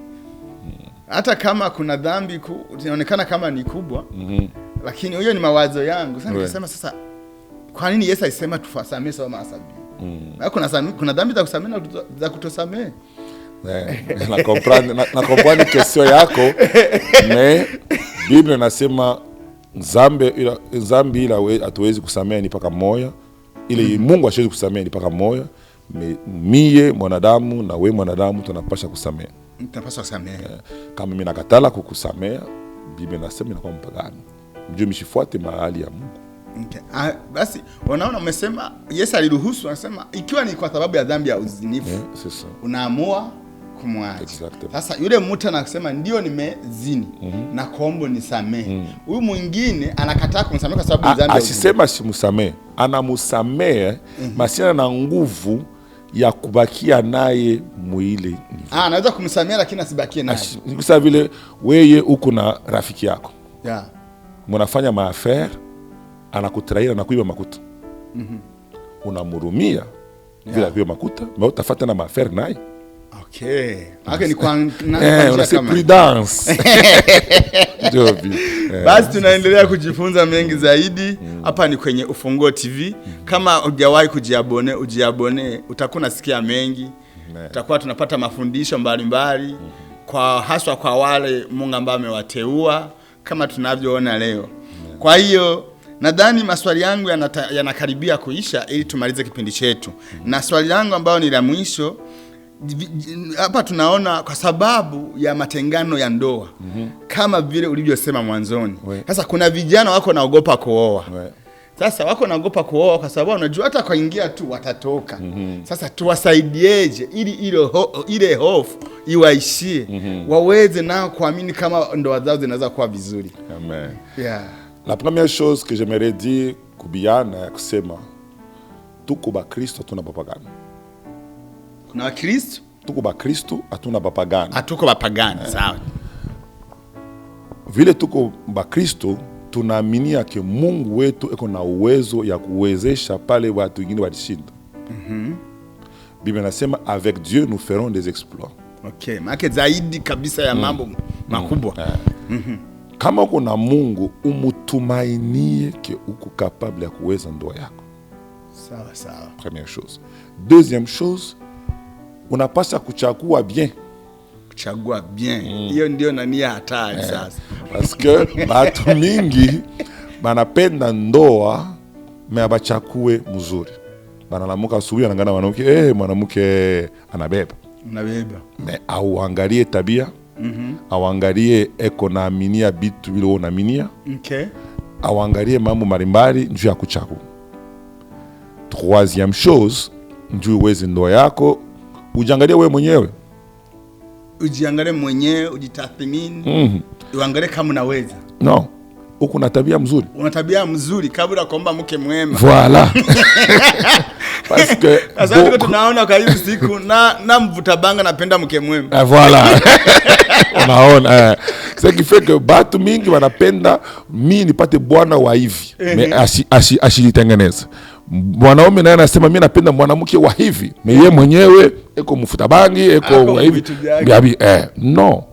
Hata kama kuna dhambi inaonekana kama ni kubwa, lakini hiyo ni mawazo yangu. Sasa nikasema sasa kwa nini Yesu alisema tufasamehe 7 mara 70? Kuna dhambi za kusamehe na za kutosamehe. Na comprendre question yako mais Biblia inasema zambi ila hatuwezi kusamea ni paka moya ile Mungu hashezi kusamea ni paka moya mie mwanadamu na we mwanadamu tunapasha kusamea. Kama mimi nakatala kukusamea Biblia inasema inakuwa mpagano. Mjue mshifuate mahali ya Mungu. Basi wanaona umesema Yesu aliruhusu anasema ikiwa ni kwa sababu ya dhambi ya uzinifu unaamua kumwacha. Sasa yule mtu anasema ndio nimezini na kuomba nisamehe. Huyu mwingine anakataa kumsamehe kwa sababu ya dhambi. Asisema simsamehe, anamusamehe masina na nguvu ya kubakia naye mwili. Anaweza kumsamehe lakini asibakie naye. Ni sawa vile wewe uko na rafiki yako. Mnafanya maaffaire anakutraira na kuiba makuta. Unamurumia vile kuiba makuta, mais utafuata na maaffaire naye. Okay. Ni kwa kama prudence. Basi tunaendelea kujifunza mengi zaidi. Hapa ni kwenye Ufunguo TV. Kama hujawahi ujiabone, utakuwa unasikia mengi. Tutakuwa tunapata mafundisho mbalimbali haswa kwa wale Mungu ambao amewateua kama tunavyoona leo. Kwa hiyo nadhani maswali yangu yanakaribia kuisha ili tumalize kipindi chetu. Na swali langu ambalo ni la mwisho, hapa tunaona kwa sababu ya matengano ya ndoa, kama vile ulivyosema mwanzoni. Sasa kuna vijana wako naogopa kuoa. Sasa wako naogopa kuoa kwa sababu unajua hata kuingia tu watatoka. Sasa tuwasaidieje ili ile hofu iwaishie, waweze nao kuamini kama ndoa zao zinaweza kuwa vizuri. Amen. Yeah. La première chose que j'aimerais dire kubiana ya kusema tuko ba Kristo hatuna bapagani. Kuna wa Kristo? Tuko ba Kristo hatuna bapagani. Hatuko bapagani, sawa. Vile tuko ba Kristo tunaaminia ke Mungu wetu eko na uwezo ya kuwezesha pale watu wengine walishinda. Biblia inasema avec Dieu nous ferons des exploits. Okay, maana zaidi kabisa ya mambo makubwa. Kama uko na Mungu umutumainie ke uko capable ya kuweza ndoa yako. Sawa sawa. Première chose. Deuxième chose, unapaswa kuchagua bien. Kuchagua bien. Hiyo ndio nania hatari sasa. Parce que watu mingi banapenda ndoa me abachakue mzuri. Banalamuka asubuhi anangana mwanamke anabeba. Unabeba. Me auangalie tabia. Auangalie eko na aminia bitu vile unaaminia. Okay. Auangalie mambo mbalimbali njoo ya kuchagua. Troisième chose, njoo uweze ndoa yako, ujiangalie wewe mwenyewe. Ujiangalie mwenyewe, ujitathmini. Uangalie kama unaweza. No. Uko na tabia mzuri. Una tabia mzuri kabla kuomba mke mwema. Voilà. Parce que sasa tunaona kwa hiyo siku na mvuta banga napenda mke mwema. Voilà. Unaona ce qui fait que batu mingi wanapenda mimi nipate bwana wa hivi. Mais ashilitengeneza. Mwanaume naye anasema mimi napenda mwanamke wa hivi. Mais yeye mwenyewe eko mfuta bangi, eko wa hivi. No.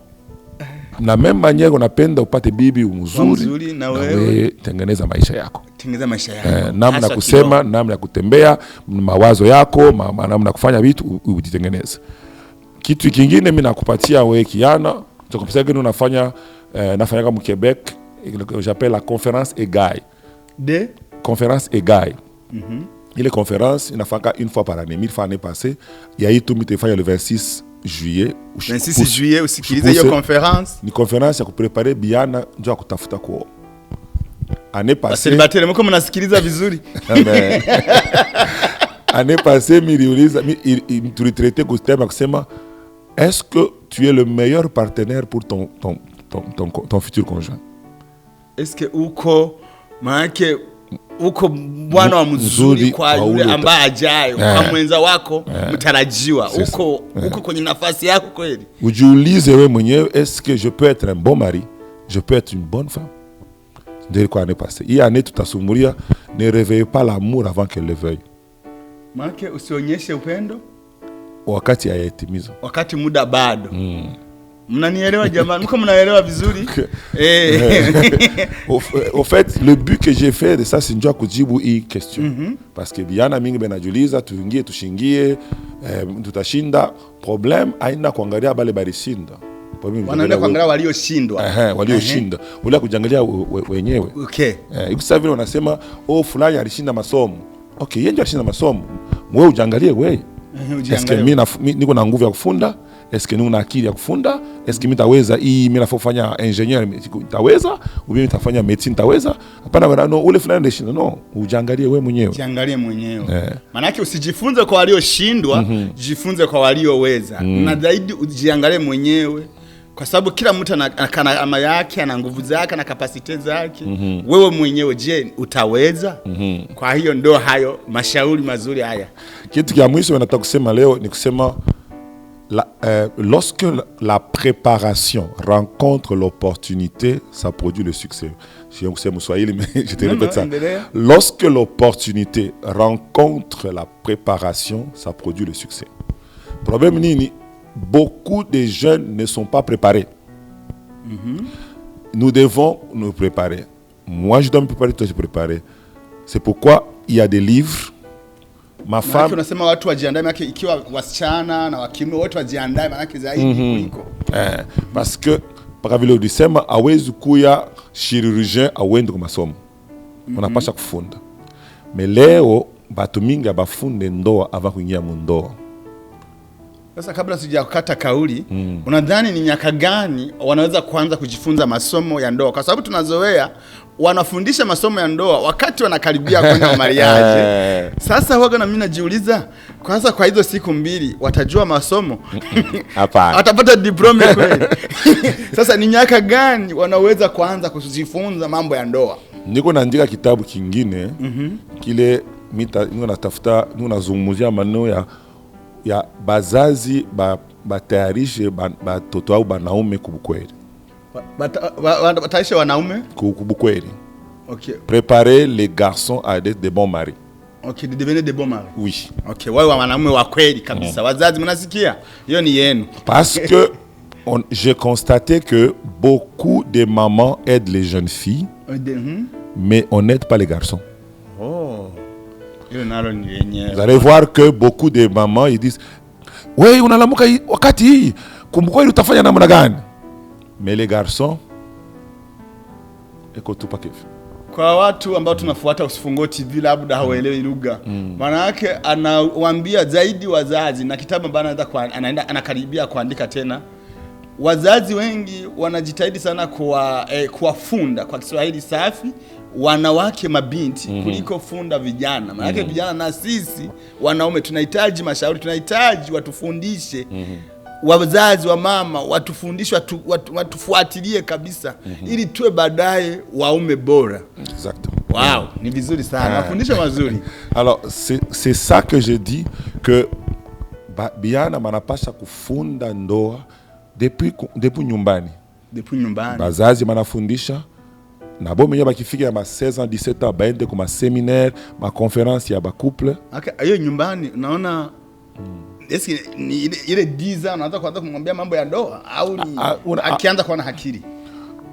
Na même manière unapenda upate bibi mzuri na wewe tengeneza maisha yako. Tengeneza maisha yako. Namna kusema, namna kutembea, mawazo yako, namna kufanya vitu ujitengeneze. Kitu kingine mimi nakupatia wewe kiana, tunakupatia gani unafanya nafanya mu Québec, j'appelle la conférence EGAI. De conférence EGAI. Ile conférence inafaka une fois par année, 1000 fois année passée, il y a eu tout mitefanya le 26 juillet. 26 juillet usikilize hiyo conference. Ni conference ya kuprepare biana ndio ya kutafuta kuoa. Année passée. Célibataire mko mnasikiliza vizuri. Amen. Année passée miliuliza tulitraité kwa thème kusema est-ce que tu es le meilleur partenaire pour ton futur conjoint? Est-ce que uko bwana wa mzuri kwa yule ambaye ajayo, kwa mwenza wako mtarajiwa, uko kwenye nafasi yako kweli? Ujiulize wewe mwenyewe, est-ce que je peux être un bon mari? Je peux être une bonne femme? Ndio kwa année passée. Hii année tutasumulia ne réveille pas l'amour avant qu'elle le veuille. Maana usionyeshe upendo wakati hayatimiza. Wakati muda bado. Mnanielewa jamani? Mko mnaelewa vizuri? Au fait, le but que j'ai fait de ça c'est njoo kujibu hii question. Parce que biana mingi benajuliza tuingie tushingie tutashinda, problem haina kuangalia bale balishinda. Wanaenda kuangalia walioshindwa. Walioshinda. Ule kujangalia wenyewe. Okay. Ikusa vile unasema fulani alishinda masomo. Okay, yeye ndio alishinda masomo. Wewe ujangalie wewe. Est-ce que mimi niko na nguvu ya kufunda? Est-ce que nina akili ya kufunda? Est-ce que mimi taweza hii mimi nafanya engineer taweza? Au mimi nitafanya medicine taweza? Hapana, no, ule fulani ndio no, ujangalie wewe mwenyewe. Jiangalie mwenyewe. Maana yake usijifunze kwa walioshindwa, jifunze kwa walioweza. Na zaidi ujiangalie mwenyewe. Kwa sababu kila mtu ana ama yake, ana nguvu zake, na capacity zake. Wewe mwenyewe je, utaweza? Kwa hiyo ndio hayo mashauri mazuri haya. Kitu kia mwisho nataka kusema leo ni kusema lorsque la préparation rencontre l'opportunité, ça produit le succès. Je sais mon Swahili, mais je te répète ça. Lorsque l'opportunité rencontre la préparation, ça produit le succès. Problème nini? Beaucoup de jeunes ne sont pas préparés. Nous devons nous préparer. Moi, je dois me préparer, toi, je préparer. C'est pourquoi il y a des livres ma femme unasema watu wajiandae, maana ikiwa wasichana na wakiume wote wajiandae, maana zaidi kuliko parce que paka vile ulisema hawezi kuya chirurgien awende kwa masomo. Unapasha kufunda. Mais leo batu mingi abafunde ndoa ava kuingia mu ndoa. Sasa kabla sijakata kauli, unadhani ni miaka gani wanaweza kuanza kujifunza masomo ya ndoa? Kwa sababu tunazoea wanafundisha masomo ya ndoa wakati wanakaribia kwenda mariage. Sasa waga na mimi najiuliza, kwanza kwa hizo siku mbili watajua masomo? Hapana. Watapata diploma kweli? Sasa ni miaka gani wanaweza kuanza kujifunza mambo ya ndoa? Niko naandika kitabu kingine kile niko natafuta, niko nazungumzia maneno ya bazazi batayarishe batoto au banaume kubukweli. Batayarishe wanaume kubukweli. OK. Préparer les garçons à être de bons maris. OK, de devenir de bons maris. Oui. OK, wao wanaume wa kweli kabisa. Wazazi mnasikia? Hiyo ni yenu. Parce que j'ai constaté que beaucoup de mamans aident les jeunes filles, mais on n'aide pas les garçons. Oh. Vous allez voir que beaucoup de mamans ils disent oui, unalamuka wakati hii kumbuka ile utafanya namna gani? Mais les garçons eko tu pakevi. Kwa watu ambao tunafuata Usifungue TV labda hawaelewi lugha. Maana yake anawaambia zaidi wazazi, na kitabu bana anaenda anakaribia kuandika tena. Wazazi wengi wanajitahidi sana kuwafunda kwa Kiswahili safi wanawake mabinti kuliko funda vijana. Maana yake vijana na sisi wanaume tunahitaji mashauri, tunahitaji watufundishe. Wazazi wa mama watufundishe, watufuatilie kabisa ili tuwe baadaye waume bora. Exactement. Wow, ni vizuri sana. Mafundisho mazuri. Alors c'est ça que je dis que biana manapasha kufunda ndoa depuis nyumbani. Depuis nyumbani. Bazazi manafundisha na bo menye bakifika ya ma 16 ans 17 ans baende kwa ma séminaire, ma conférence ya ba couple. Okay, hiyo nyumbani unaona eski ni ile 10 ans unaanza kuanza kumwambia mambo ya ndoa au ni akianza kuwa na akili?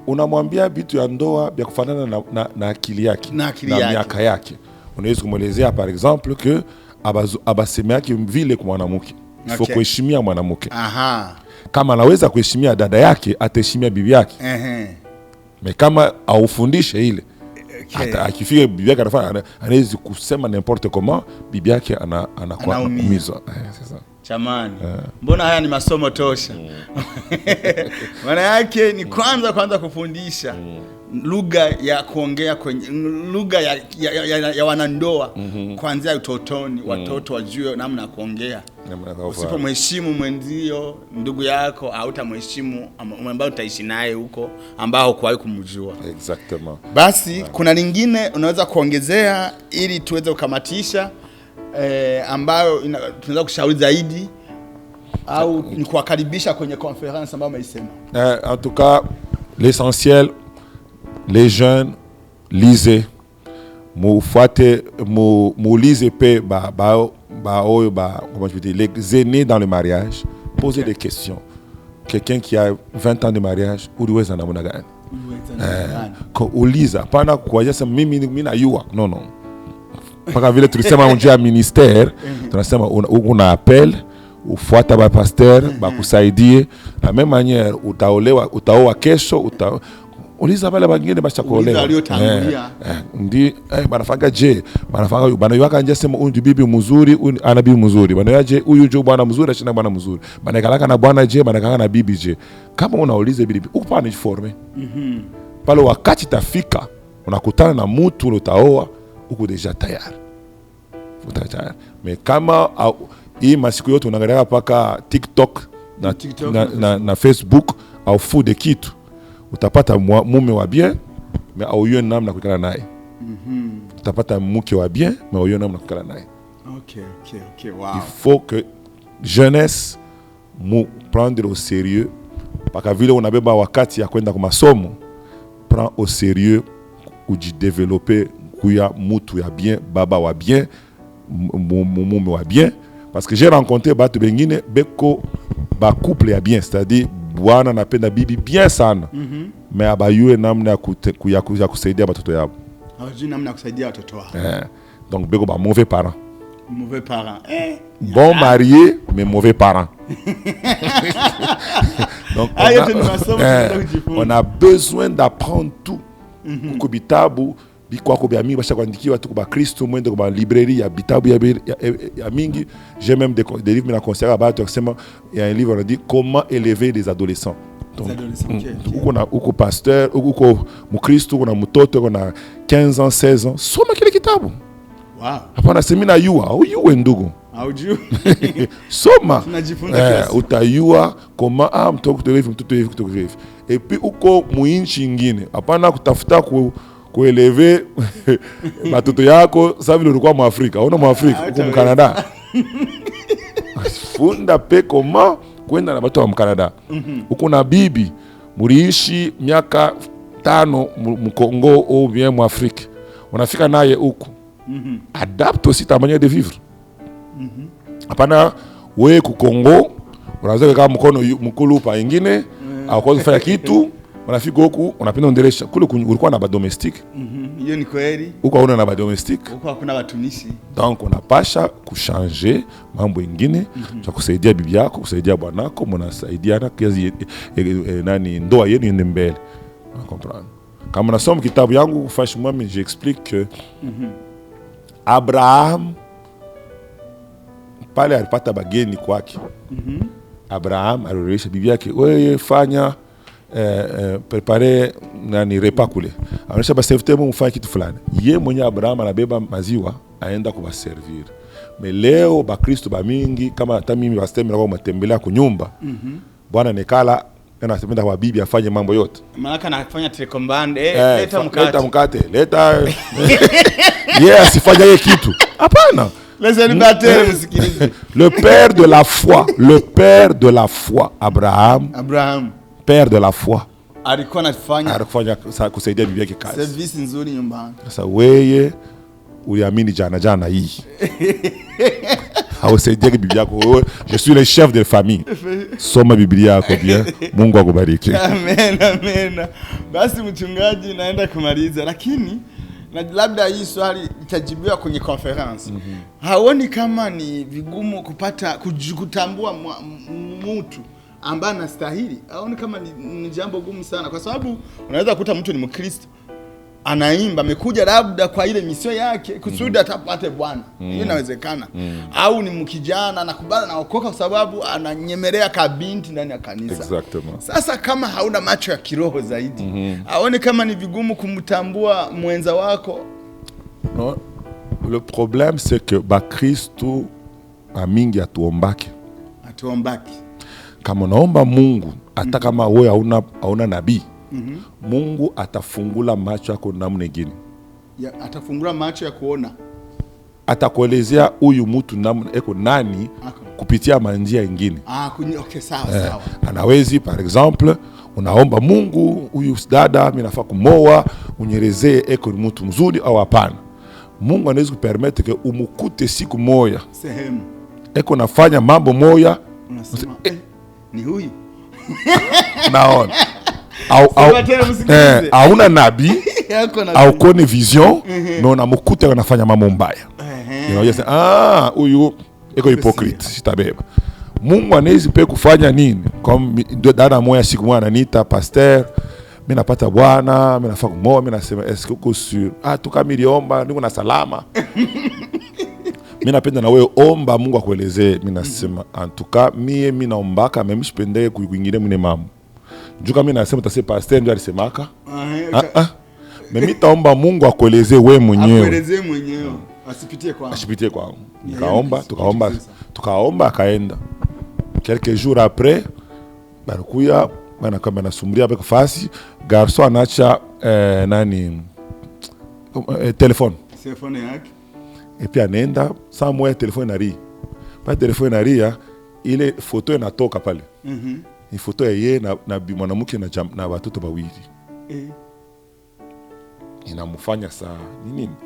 Unamwambia vitu ya ndoa vya kufanana na akili yake na miaka yake. Unaweza kumwelezea par exemple que abaseme yake vile kwa mwanamke. Ifo kuheshimia mwanamke. Kama anaweza kuheshimia dada yake, ataheshimia bibi yake. Mais kama aufundishe ile, hata akifika bibi yake anaweza kusema n'importe comment, bibi yake anakuwa kumizwa. Sasa chamani. Mbona haya ni masomo tosha. Maana yake ni kwanza kufundisha lugha ya kuongea kwenye lugha ya wanandoa kuanzia utotoni, watoto wajue namna ya kuongea. Usipomheshimu mwenzio, ndugu yako, hautamheshimu ambao utaishi naye huko ambao hukuwahi kumjua. Exactement. Basi kuna lingine unaweza kuongezea ili tuweze kukamatisha ambayo tunaweza kushauri zaidi au ni kuwakaribisha kwenye conference ambayo umeisema? En tout cas, l'essentiel, les jeunes, lisez. Lisez comment je peux dire, les aînés dans le mariage, posez des questions. Quelqu'un qui a 20 ans de mariage, uliweza namna gani? Uliza, pana kuwaje mimi na yua. Non. Paka vile tulisema nje ya ministère, tunasema una appel, ufuata ba pasteur, bakusaidie. La même manière utaoa kesho, uliza wale wengine bashakuolewa. Ndi banafanga je, banayaka nje sema huyu bibi mzuri, ana bibi mzuri. Banayaje huyu jo bwana mzuri, ashina bwana mzuri. Banakalaka na bwana je, banakalaka na bibi je. Kama unauliza bibi, uko ni forme. Pale wakati tafika, unakutana na mtu utaoa, uko deja tayari. Mais kama hii masiku yote unaangalia paka TikTok na Facebook au fu de kitu, utapata mume wa bien mais auyo namna kukala naye. Utapata mke wa bien mais auyo namna kukala naye. OK, wow. Il faut que jeunesse mu prendre au sérieux, paka vile unabeba wakati ya kwenda kwa masomo, prend au sérieux ujideveloper kuya mutu ya bien, baba wa bien, mume wa bien. Parce que j'ai rencontré batu bengine beko ba couple ya bien, c'est-à-dire bwana napenda bibi bien sana, mais abayue namna ya kusaidia watoto yao. Hawajui namna ya kusaidia watoto wao. Donc beko ba mauvais parents. Mauvais parent. Bon marié, mais mauvais parent. Donc, on a besoin d'apprendre tout. Kuko bitabu bikwako bya mingi bashakuandikiwa tu kwa Kristo mwende kwa librairie ya bitabu ya mingi. J'ai même des livres mais na conseiller batu akisema il y a un livre on dit comment élever des adolescents. Donc uko pasteur, uko mkristo, uko na mtoto, uko na 15 ans, 16 ans, soma kile kitabu. Wow. Hapana semina yua, au yue ndugu. Aujue. Soma. Tunajifunza utayua koma mtoto hivi. Et puis uko muinchi nyingine. Hapana kutafuta kueleve batoto yako sasa vile ulikuwa mu Afrika. Unaona mu Afrika, uko mu Canada. Funda pe koma kwenda na watu wa Canada. Uko na bibi muriishi miaka 5 mu Congo au bien mu Afrika. Unafika naye huko. Adapte aussi ta manière de vivre. Hapana wewe ku Congo unaweza kama mkono mkulu pa ingine au kwa kufanya kitu unafika huko unapenda ondelesha kule ulikuwa na ba domestique. Hiyo ni kweli. Huko hauna na ba domestique. Huko hakuna watumishi. Donc unapasha kuchanger mambo ingine cha kusaidia bibi yako, kusaidia bwanako, mnasaidiana kazi nani ndoa yenu iende mbele. On comprend. Kama nasoma kitabu yangu franchement mais j'explique que Abraham pale alipata bageni kwake. Abraham alirisha bibi yake, wewe fanya prepare nani repas kule. Anaisha ba serviteur mfanye kitu fulani. Yeye mwenye Abraham anabeba maziwa aenda kuba servir. Mais leo ba Kristo ba mingi kama hata mimi wasitembea kwa matembelea kwa nyumba. Bwana nekala na asemenda kwa bibi afanye mambo yote. Maana anafanya telecommande, leta mkate. Leta yeah, asifanye yeye kitu. Hapana. Le père de la foi, Abraham, père de la foi. Alikuwa anafanya kusaidia bibi yake kazi. Service nzuri nyumbani. Sasa wewe uliamini jana hii. Hausaidie bibi yako. Je suis le chef de famille. Soma Biblia yako bien. Mungu akubariki. Amen. Basi mchungaji naenda kumaliza lakini na labda hii swali itajibiwa kwenye conference. Haoni kama ni vigumu kupata kutambua mtu ambaye anastahili? Haoni kama ni jambo gumu sana kwa sababu unaweza kukuta mtu ni Mkristo anaimba amekuja labda kwa ile misio yake kusudi atapate Bwana. Hiyo inawezekana. Au ni mkijana anakubali na okoka kwa sababu ananyemelea kabinti ndani ya kanisa. Exactement. Sasa kama hauna macho ya kiroho zaidi, aone kama ni vigumu kumtambua mwenza wako. Non. Le problème c'est que ba Kristo amingi atuombaki. Kama unaomba Mungu hata kama wewe hauna nabii, Mungu atafungula macho yako namna nyingine. Atafungula macho ya kuona. Atakuelezea huyu mtu namna eko nani kupitia manjia nyingine. Okay, sawa. Anawezi par exemple unaomba Mungu huyu dada mimi nafaa kumoa, unyelezee eko mtu mzuri au hapana. Mungu anaweza kupermettre que umukute siku moja. Sehemu. Eko nafanya mambo moja. Unasema ni huyu. Naona. Hauna nabii au kone vision mais unamkuta anafanya mambo mbaya. Unajua huyu eko hypocrite sitabeba. Mungu anaweza pia kufanya nini? Kama dada moja siku moja ananiita pasteur, mimi napata Bwana, mimi nafaa kumoa, mimi nasema est-ce que uko sûr? Tukamiliomba niko na salama. Mimi napenda na wewe omba Mungu akuelezee. Mimi nasema en tout cas mimi naombaka mimi sipendee kuingine mne mambo. Njuka mimi nasema tase pasteur ndio alisemaka. Mimi taomba Mungu akuelezee wewe mwenyewe. Asipitie kwangu. Tukaomba akaenda. Quelques jours après balikuya bana kama nasumbulia avec fasi garçon anacha telefone yake. Et puis anaenda saa moja telefone nari. Pa telefone naria ile photo inatoka pale. Ni photo ya yeye na mwanamke na watoto wawili. Inamfanya saa nini?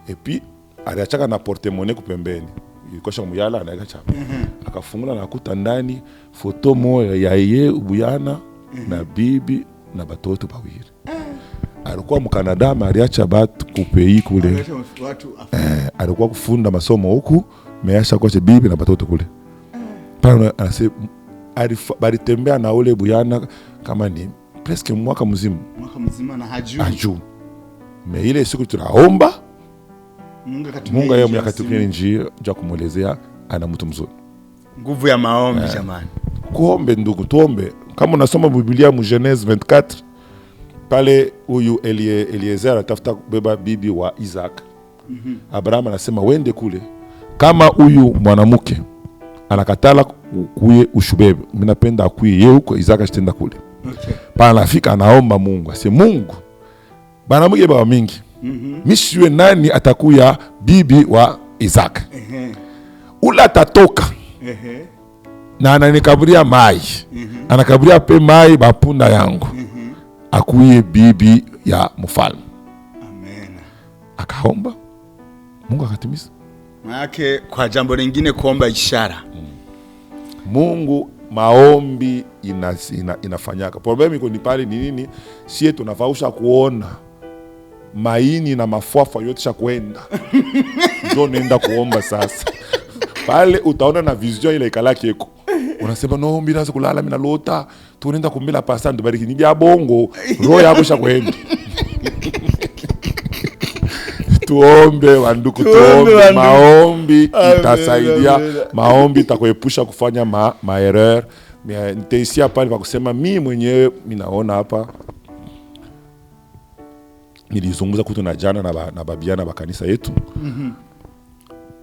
Et puis aliachaka na porte-monnaie kupembeni. Ilikosha muyala anaacha. Akafungula na kuta ndani photo moja ya yeye ubuyana na bibi na watoto wawili. alikuwa mu Canada, mariacha batu kupei kule. Alikuwa kufunda masomo huku, measha kwa bibi na batoto kule. Pale anasema balitembea na ule buyana kama ni presque mwaka mzima na haju. Me ile siku tunaomba Mungu yeye akatupia njia ya kumuelezea ana mtu mzuri. Nguvu ya maombi jamani. Kuombe ndugu, tuombe. Kama unasoma Biblia mu Genèse 24 pale huyu Eliezer anatafuta kubeba bibi wa Isaac. Abraham anasema wende kule. Kama huyu mwanamke anakatala kuye ushubebe, mimi napenda akuye yeye huko, Isaac ashtenda kule. Pale anafika anaomba Mungu, ase Mungu bana mge baba mingi. Misiwe nani atakuya bibi wa Isaac. Ula tatoka. Na ananikaburia mai. Anakaburia pe mai bapunda yangu. Akuye bibi ya mfalme. Amen. Akaomba, Mungu akatimiza. Maana kwa jambo lingine kuomba ishara. Mungu maombi inafanyaka. Problemi iko ni pale ni nini? Sie tunafausha kuona maini na mafuafa yote shakwenda. Ndio nenda kuomba sasa. Pale utaona na vision ile ikalaki eko. Unasema no mimi naanza kulala mimi nalota. Tunaenda kumbila pasta ndo bariki ni bya bongo. Roho yako shakwenda. Tuombe wanduku, tuombe. Maombi itasaidia. Maombi itakuepusha kufanya erreur. Nitaishia pale kwa kusema mimi mwenyewe ninaona hapa nilizungumza kutu na jana na babiana ba kanisa yetu.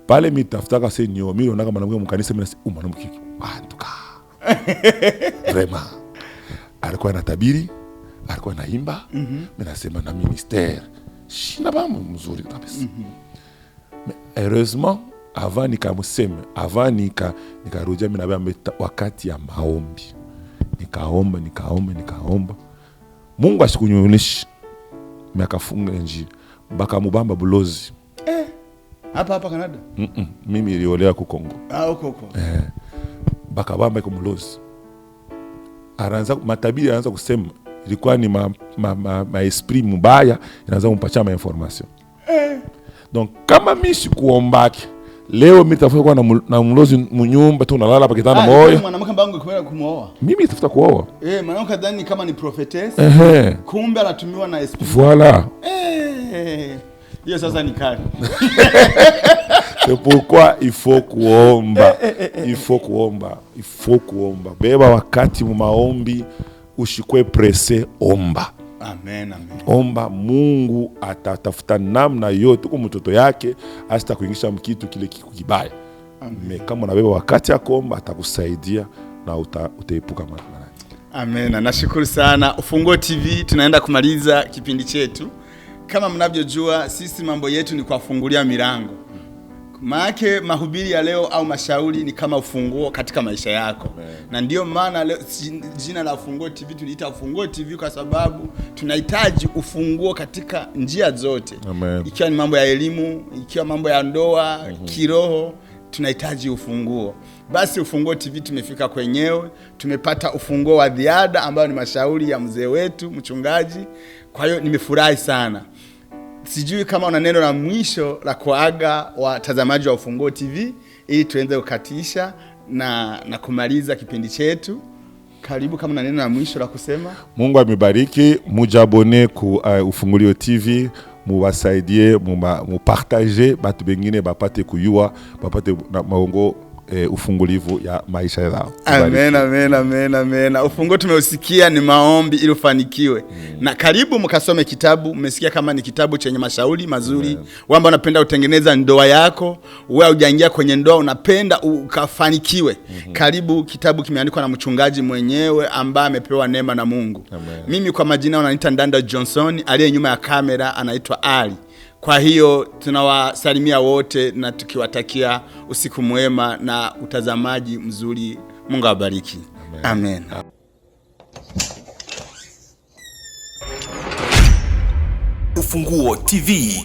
Pale mimi tafutaka senyo mimi naona kama mwanamke mkanisa mimi mwanamke antuka. Vraiment. Alikuwa anatabiri, alikuwa anaimba, mimi nasema na ministère. Shina ba mzuri kabisa. Heureusement avant nikamuseme, avant nikarudia mimi naambia wakati ya maombi. Nikaomba. Mungu asikunyonyeshe. Mimi akafunga njia. Baka mubamba bulozi. Hapa Canada? Mimi niliolewa ku Kongo. Huko. Baka bamba iko mulozi. Anaanza matabiri, anaanza kusema ilikuwa ni ma esprit mbaya, inaanza kumpatia ma information. Donc kama mimi sikuombaki leo mimi tafuta kwa na mlozi mnyumba tu nalala pa kitanda moyo. Mwanamke mbangu kwenda kumooa. Mimi tafuta kuoa. Mwanamke dhani kama ni prophetess. Kumbe anatumiwa na esprit. Voilà. Hiyo sasa ni kali. C'est pourquoi il faut kuomba. Il faut kuomba. Beba wakati mu maombi, ushikwe presse, omba. Amen. Omba, Mungu atatafuta namna yote kwa mtoto yake hasta kuingisha mkitu kile kibaya. Kama unabeba wakati ya kuomba atakusaidia na utaepuka madhara. Amen. Nashukuru sana. Ufunguo TV tunaenda kumaliza kipindi chetu. Kama mnavyojua sisi mambo yetu ni kuwafungulia milango. Maake mahubiri ya leo au mashauri ni kama ufunguo katika maisha yako. Na ndio maana leo jina la Ufunguo TV tuliita Ufunguo TV kwa sababu tunahitaji ufunguo katika njia zote. Ikiwa ni mambo ya elimu, ikiwa mambo ya ndoa, kiroho, tunahitaji ufunguo. Basi Ufunguo TV tumefika kwenyewe, tumepata ufunguo wa ziada ambao ni mashauri ya mzee wetu, mchungaji. Kwa hiyo nimefurahi sana. Sijui kama una neno la mwisho la kuaga watazamaji wa Ufunguo TV ili tuenze kukatisha na kumaliza kipindi chetu. Karibu kama una neno la mwisho la kusema. Mungu amebariki, mujabone ku Ufunguo TV, muwasaidie, mupartage batu bengine bapate kuyua, bapate na maongo ufungulivu ya maisha yao. Amen. Ufunguo tumeusikia ni maombi ili ufanikiwe. Na karibu mkasome kitabu. Mmesikia kama ni kitabu chenye mashauri mazuri. Wamba unapenda utengeneza ndoa yako, wewe hujaingia kwenye ndoa unapenda ukafanikiwe. Karibu, kitabu kimeandikwa na mchungaji mwenyewe ambaye amepewa neema na Mungu. Mimi kwa majina wananiita Ndanda Johnson, aliye nyuma ya kamera anaitwa Ali. Kwa hiyo tunawasalimia wote na tukiwatakia usiku mwema na utazamaji mzuri. Mungu awabariki. Amen. Ufunguo TV.